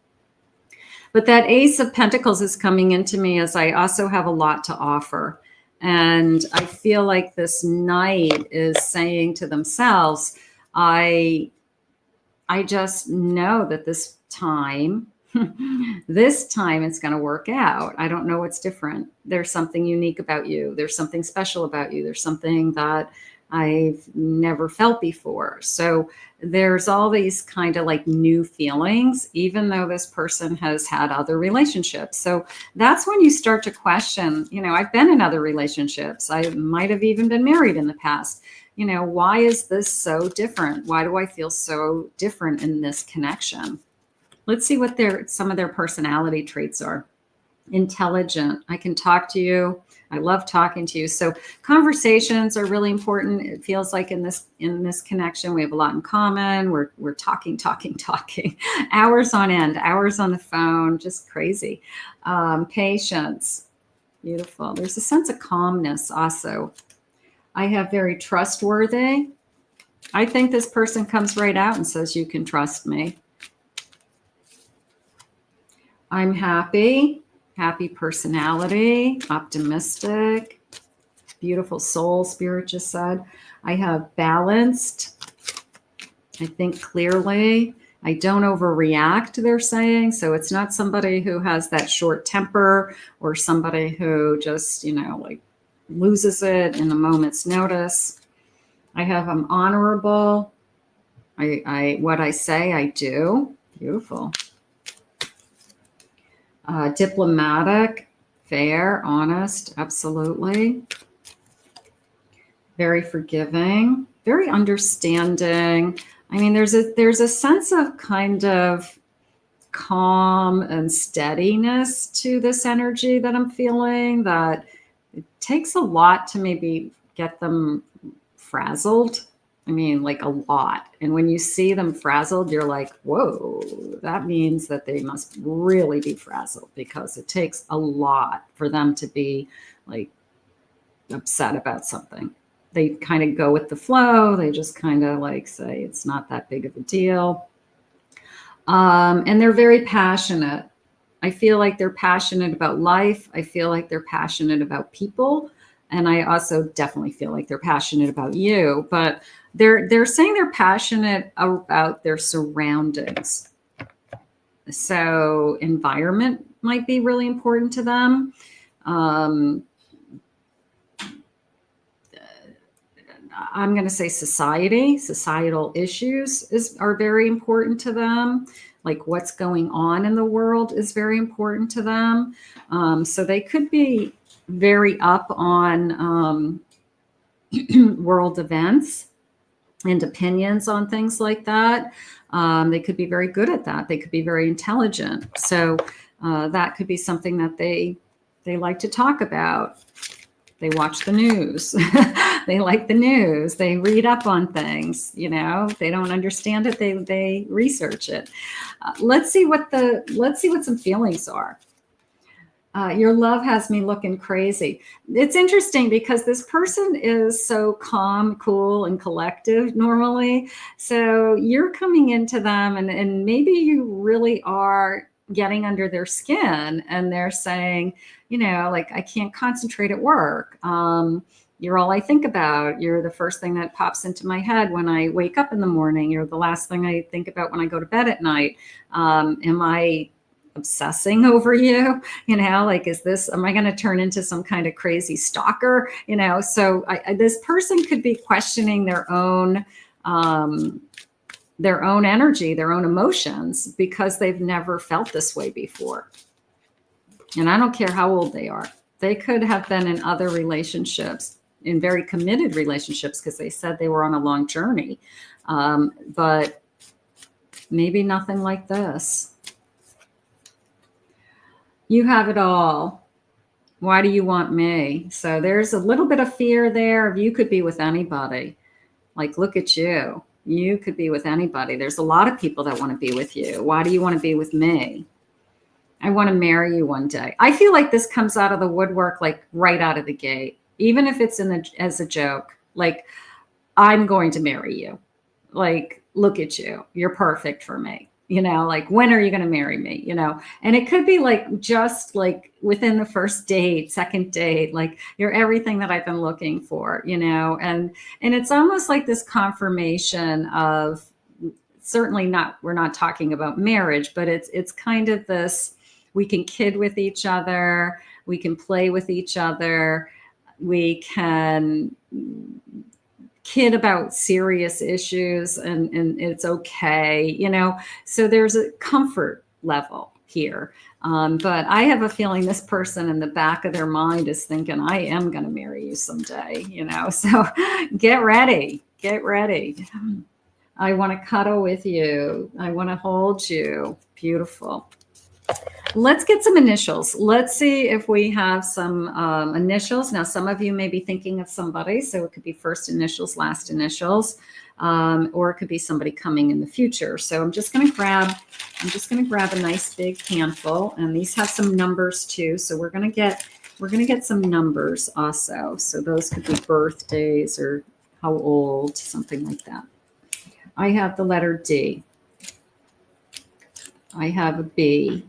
But that Ace of Pentacles is coming into me as I also have a lot to offer. And I feel like this Knight is saying to themselves, I just know that this time it's going to work out. I don't know what's different. There's something unique about you. There's something special about you. There's something that I've never felt before. So there's all these kind of like new feelings, even though this person has had other relationships. So that's when you start to question, you know, I've been in other relationships. I might have even been married in the past. You know, why is this so different? Why do I feel so different in this connection? Let's see what some of their personality traits are. Intelligent. I can talk to you. I love talking to you. So conversations are really important. It feels like in this connection, we have a lot in common. We're talking, hours on end, hours on the phone, just crazy. Patience. Beautiful. There's a sense of calmness also. I have very trustworthy. I think this person comes right out and says, you can trust me. I'm happy personality, optimistic, beautiful soul, Spirit just said. I have balanced. I think clearly. I don't overreact, they're saying. So it's not somebody who has that short temper or somebody who just, you know, like loses it in a moment's notice. I have I'm honorable. What I say, I do. Beautiful. Diplomatic, fair, honest, absolutely. Very forgiving, very understanding. I mean, there's a sense of kind of calm and steadiness to this energy that I'm feeling, that it takes a lot to maybe get them frazzled. I mean, like a lot. And when you see them frazzled, you're like, whoa, that means that they must really be frazzled, because it takes a lot for them to be like upset about something. They kind of go with the flow. They just kind of like say it's not that big of a deal. And they're very passionate. I feel like they're passionate about life. I feel like they're passionate about people. And I also definitely feel like they're passionate about you, but they're saying they're passionate about their surroundings. So environment might be really important to them. I'm going to say societal issues are very important to them. Like what's going on in the world is very important to them. So they could be very up on world events and opinions on things like that. They could be very good at that. They could be very intelligent. So that could be something that they like to talk about. They watch the news. They like the news. They read up on things. You know, they don't understand it. They research it. Let's see what some feelings are. Your love has me looking crazy. It's interesting because this person is so calm, cool, and collective normally. So you're coming into them and maybe you really are getting under their skin and they're saying, you know, like, I can't concentrate at work. You're all I think about. You're the first thing that pops into my head when I wake up in the morning. You're the last thing I think about when I go to bed at night. Am I obsessing over you, like, am I going to turn into some kind of crazy stalker? So this person could be questioning their own energy, their own emotions, because they've never felt this way before. And I don't care how old they are. They could have been in other relationships, in very committed relationships, because they said they were on a long journey. But maybe nothing like this. You have it all. Why do you want me? So there's a little bit of fear there. You could be with anybody. Like, look at you. You could be with anybody. There's a lot of people that want to be with you. Why do you want to be with me? I want to marry you one day. I feel like this comes out of the woodwork, like right out of the gate, even if it's as a joke. Like, I'm going to marry you. Like, look at you. You're perfect for me. Like, when are you going to marry me? And it could be like, just like within the first date, second date, like, you're everything that I've been looking for, and it's almost like this confirmation of, certainly not, we're not talking about marriage, but it's kind of this, we can kid with each other. We can play with each other. We can kid about serious issues, and it's okay, so there's a comfort level here. But I have a feeling this person in the back of their mind is thinking, I am going to marry you someday, so get ready. I want to cuddle with you. I want to hold you. Beautiful. Let's get some initials. Let's see if we have some initials. Now, some of you may be thinking of somebody, so it could be first initials, last initials, or it could be somebody coming in the future. So I'm just going to grab a nice big handful, and these have some numbers too. So we're going to get some numbers also. So those could be birthdays or how old, something like that. I have the letter D. I have a B.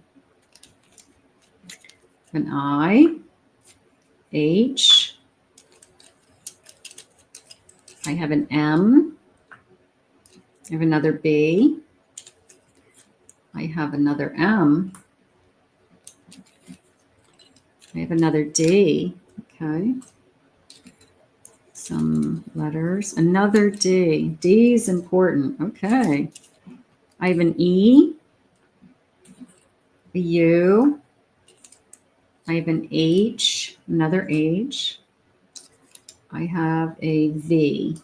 An I, H, I have an M, I have another B, I have another M, I have another D, okay, some letters, another D, D is important, okay, I have an E, a U, I have an H, another H. I have a V.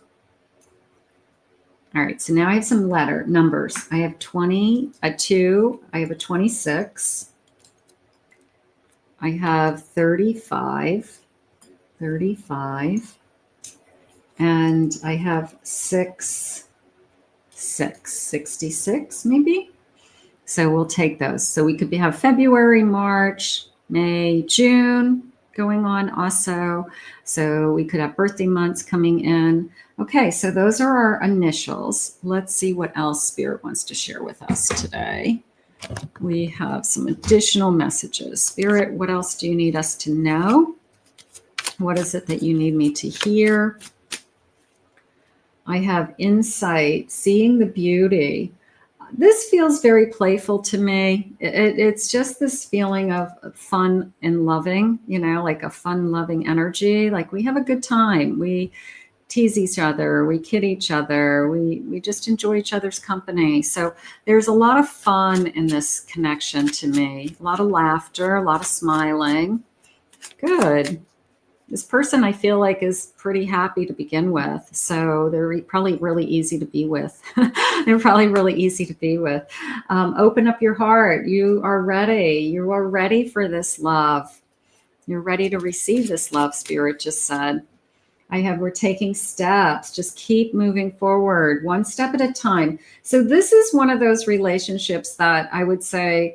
All right, so now I have some numbers. I have 20, a 2, I have a 26. I have 35, and I have 66 maybe. So we'll take those. So we could have February, March, May, June going on also. So we could have birthday months coming in. Okay, so those are our initials. Let's see what else Spirit wants to share with us today. We have some additional messages. Spirit, what else do you need us to know? What is it that you need me to hear? I have insight, seeing the beauty. This feels very playful to me. It's just this feeling of fun and loving, like a fun, loving energy. Like, we have a good time. We tease each other. We kid each other. We just enjoy each other's company. So there's a lot of fun in this connection to me. A lot of laughter, a lot of smiling. Good. This person, I feel like, is pretty happy to begin with. So they're probably really easy to be with. Open up your heart. You are ready. You are ready for this love. You're ready to receive this love, Spirit just said. We're taking steps. Just keep moving forward, one step at a time. So this is one of those relationships that I would say,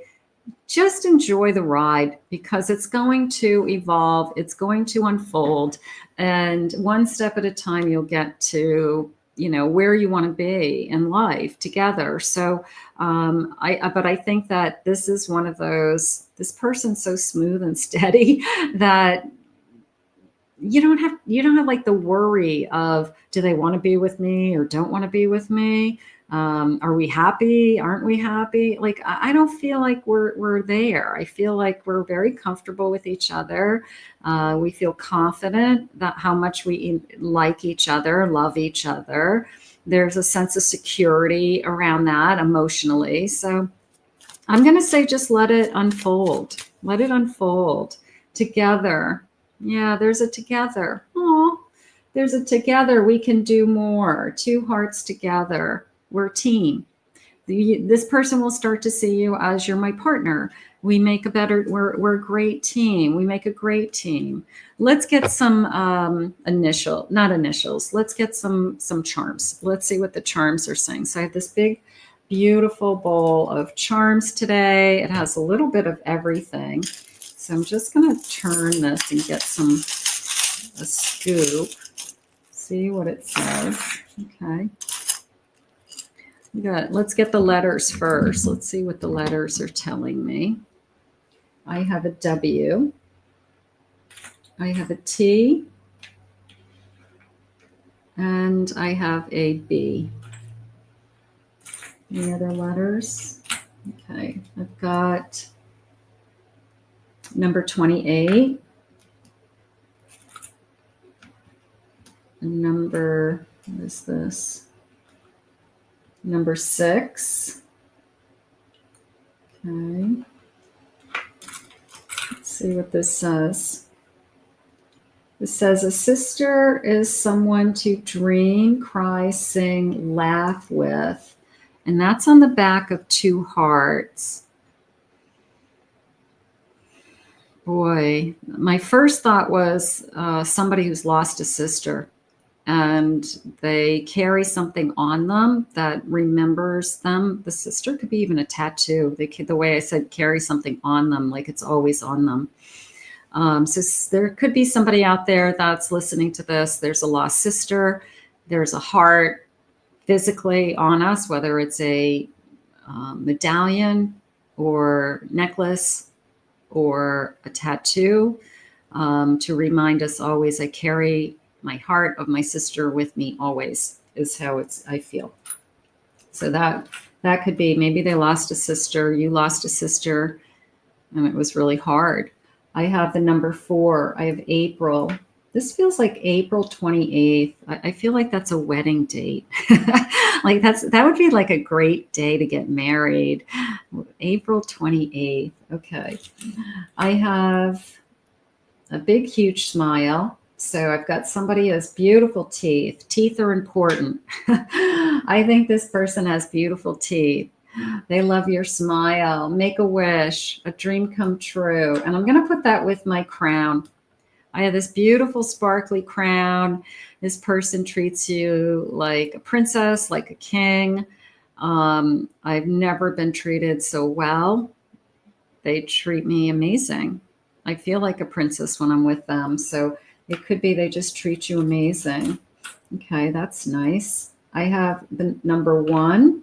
just enjoy the ride, because it's going to evolve. It's going to unfold. And one step at a time, you'll get to, where you want to be in life together. So but I think that this is one of those, this person's so smooth and steady that you don't have like the worry of, do they want to be with me or don't want to be with me? Are we happy? Aren't we happy? Like, I don't feel like we're there. I feel like we're very comfortable with each other. We feel confident that how much we like each other, love each other. There's a sense of security around that emotionally. So I'm going to say, just let it unfold. Let it unfold together. Yeah, there's a together. Oh, there's a together. We can do more. Two hearts together. We're a team. This person will start to see you as you're my partner. We make a better, we're a great team. We make a great team. Let's get some not initials. Let's get some charms. Let's see what the charms are saying. So I have this big, beautiful bowl of charms today. It has a little bit of everything. So I'm just going to turn this and get a scoop. See what it says. Okay. Good. Let's get the letters first. Let's see what the letters are telling me. I have a W. I have a T. And I have a B. Any other letters? Okay. I've got number 28. Number, what is this? Number 6. Okay. Let's see what this says. It says, a sister is someone to dream, cry, sing, laugh with. And that's on the back of 2 hearts. Boy, my first thought was somebody who's lost a sister. And they carry something on them that remembers them. The sister could be even a tattoo. The way I said carry something on them, like it's always on them. So there could be somebody out there that's listening to this. There's a lost sister. There's a heart physically on us, whether it's a medallion or necklace or a tattoo, to remind us always, I carry my heart of my sister with me always, is how I feel. So that could be, maybe they lost a sister, you lost a sister, and it was really hard. I have the number 4. I have April. This feels like April 28th. I feel like that's a wedding date. Like that would be like a great day to get married. April 28th. Okay. I have a big, huge smile. So I've got somebody who has beautiful teeth. Teeth are important. I think this person has beautiful teeth. They love your smile. Make a wish, a dream come true. And I'm going to put that with my crown. I have this beautiful sparkly crown. This person treats you like a princess, like a king. I've never been treated so well. They treat me amazing. I feel like a princess when I'm with them. So it could be they just treat you amazing. Okay, that's nice. I have the number 1.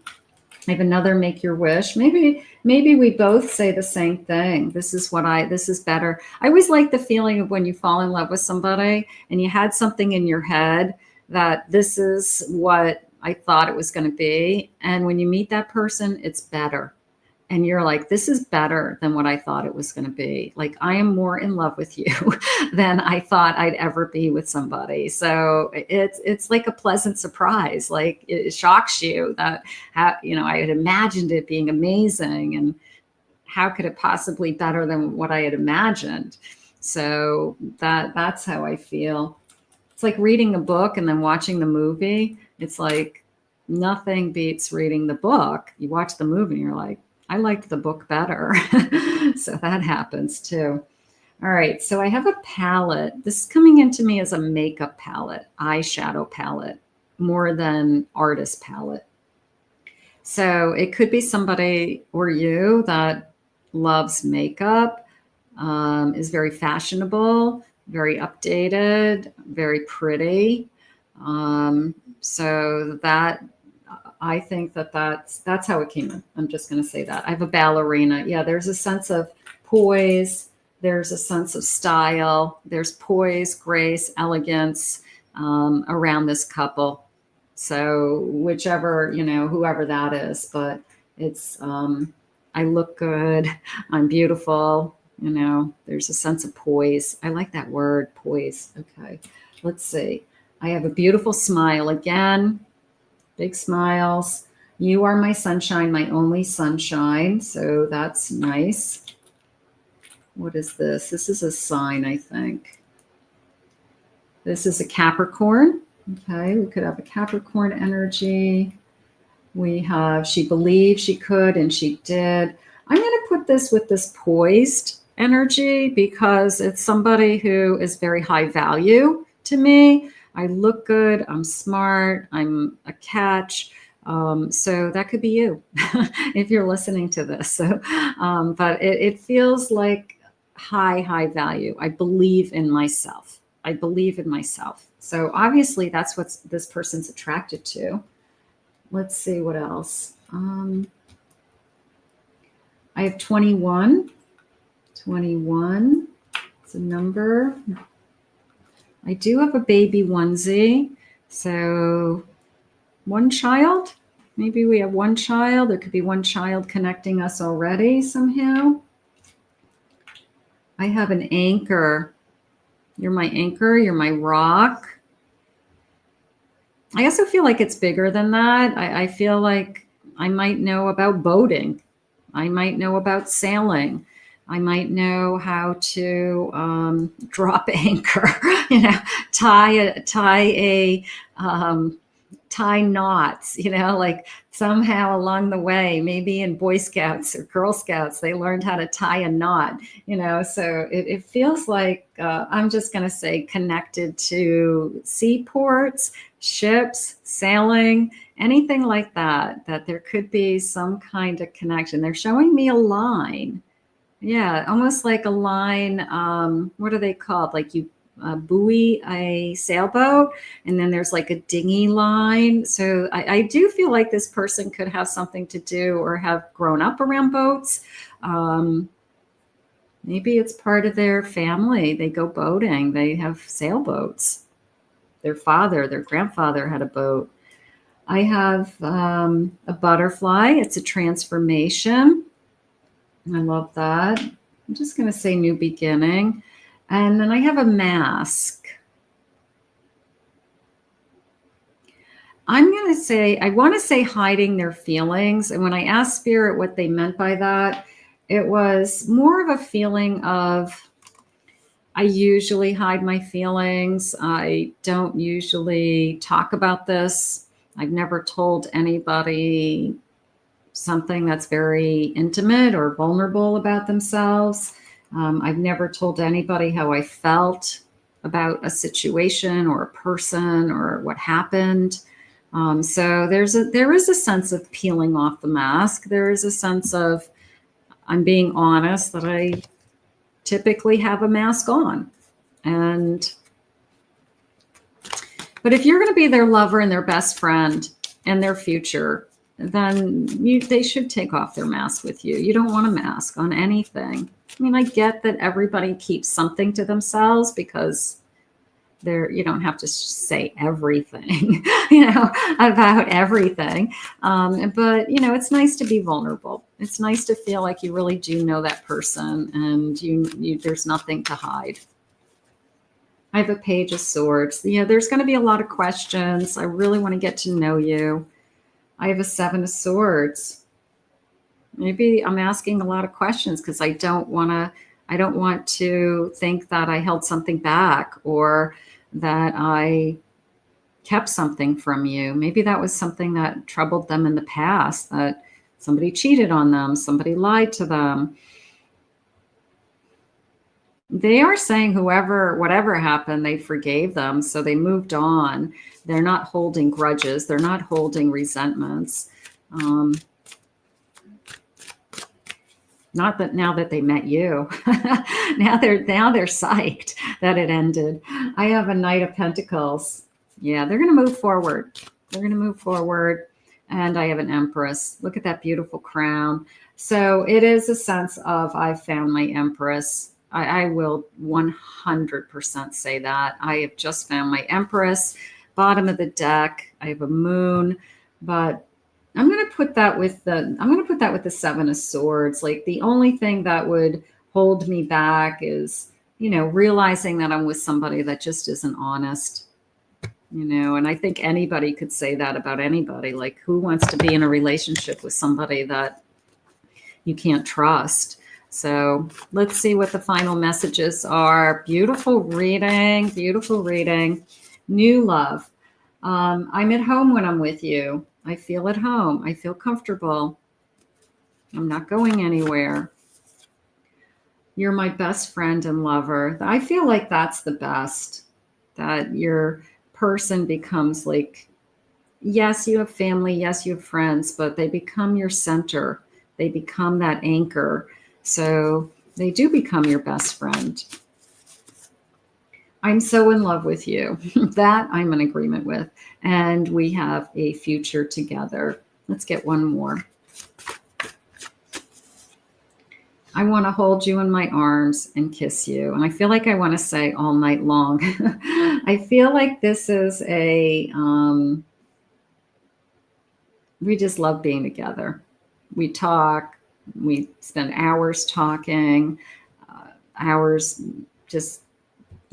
I have another make your wish. Maybe we both say the same thing. This is better. I always like the feeling of when you fall in love with somebody and you had something in your head that this is what I thought it was going to be. And when you meet that person, it's better. And you're like, this is better than what I thought it was going to be. Like, I am more in love with you than I thought I'd ever be with somebody. So it's like a pleasant surprise. Like, it shocks you that, I had imagined it being amazing. And how could it possibly be better than what I had imagined? So that's how I feel. It's like reading a book and then watching the movie. It's like nothing beats reading the book. You watch the movie and you're like, I liked the book better. So that happens too. All right. So I have a palette. This is coming into me as a makeup palette, eyeshadow palette, more than artist palette. So it could be somebody or you that loves makeup, is very fashionable, very updated, very pretty. So that, I think that's how it came in. I'm just going to say that. I have a ballerina. Yeah, there's a sense of poise, There's a sense of style. There's poise, grace, elegance around this couple. So whichever, whoever that is, but it's, I look good. I'm beautiful. There's a sense of poise. I like that word, poise. Okay, let's see. I have a beautiful smile again. Big smiles. You are my sunshine, my only sunshine. So that's nice. What is this? This is a sign, I think. This is a Capricorn. Okay, we could have a Capricorn energy. We have, she believed she could and she did. I'm going to put this with this poised energy because it's somebody who is very high value to me. I look good. I'm smart. I'm a catch. So that could be you if you're listening to this. So, but it feels like high value. I believe in myself. I believe in myself. So obviously that's what this person's attracted to. Let's see what else. I have 21. 21. It's a number. I do have a baby onesie. So one child. Maybe we have one child. There could be one child connecting us already somehow. I have an anchor. You're my anchor. You're my rock. I also feel like it's bigger than that. I feel like I might know about boating. I might know about sailing. I might know how to drop anchor, tie knots, like somehow along the way, maybe in Boy Scouts or Girl Scouts, they learned how to tie a knot, so it feels like I'm just going to say connected to seaports, ships, sailing, anything like that there could be some kind of connection. They're showing me a line. Yeah, almost like a line. What are they called? Like you buoy a sailboat, and then there's like a dinghy line. So I do feel like this person could have something to do or have grown up around boats. Maybe it's part of their family. They go boating. They have sailboats. Their father, their grandfather had a boat. I have a butterfly. It's a transformation. I love that. I'm just going to say new beginning. And then I have a mask. I'm going to say, I want to say hiding their feelings. And when I asked Spirit what they meant by that, it was more of a feeling of, I usually hide my feelings. I don't usually talk about this. I've never told anybody something that's very intimate or vulnerable about themselves. I've never told anybody how I felt about a situation or a person or what happened. So there is a sense of peeling off the mask. There is a sense of, I'm being honest, that I typically have a mask on. But if you're going to be their lover and their best friend and their future, then they should take off their mask with you. You don't want a mask on anything. I mean, I get that everybody keeps something to themselves because you don't have to say everything, about everything. But, it's nice to be vulnerable. It's nice to feel like you really do know that person and there's nothing to hide. I have a Page of Swords. There's going to be a lot of questions. I really want to get to know you. I have a Seven of Swords. Maybe I'm asking a lot of questions because I don't want to think that I held something back or that I kept something from you. Maybe that was something that troubled them in the past, that somebody cheated on them, somebody lied to them. They are saying whatever happened, they forgave them. So they moved on. They're not holding grudges. They're not holding resentments. Not that now that they met you, now they're psyched that it ended. I have a Knight of Pentacles. Yeah, they're going to move forward. They're going to move forward. And I have an Empress. Look at that beautiful crown. So it is a sense of, I've found my Empress. I will 100% say that. I have just found my Empress, bottom of the deck. I have a moon, but I'm going to put that with the Seven of Swords. Like, the only thing that would hold me back is, realizing that I'm with somebody that just isn't honest, and I think anybody could say that about anybody. Like, who wants to be in a relationship with somebody that you can't trust? So let's see what the final messages are. Beautiful reading, beautiful reading. New love. I'm at home when I'm with you. I feel at home. I feel comfortable. I'm not going anywhere. You're my best friend and lover. I feel like that's the best, that your person becomes like, yes, you have family, yes, you have friends, but they become your center. They become that anchor. So they do become your best friend. I'm so in love with you. That I'm in agreement with. And we have a future together. Let's get one more. I want to hold you in my arms and kiss you. And I feel like I want to say all night long. I feel like this is we just love being together. We talk. We spend hours talking, hours just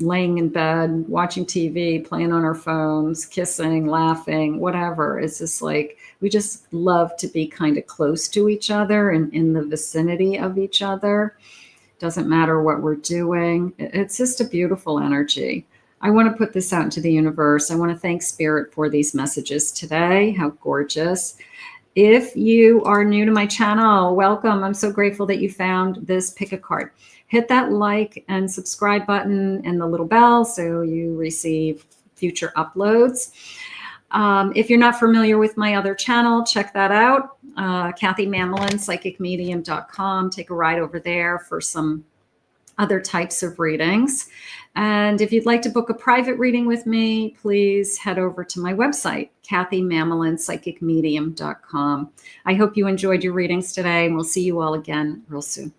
laying in bed, watching TV, playing on our phones, kissing, laughing, whatever. It's just like, we just love to be kind of close to each other and in the vicinity of each other. Doesn't matter what we're doing. It's just a beautiful energy. I want to put this out into the universe. I want to thank Spirit for these messages today. How gorgeous. If you are new to my channel, welcome. I'm so grateful that you found this pick a card. Hit that like and subscribe button and the little bell so you receive future uploads. If you're not familiar with my other channel, check that out. Kathy Mamolen, psychicmedium.com. Take a ride over there for some other types of readings. And if you'd like to book a private reading with me, please head over to my website, kathymamolenspsychicmedium.com. I hope you enjoyed your readings today, and we'll see you all again real soon.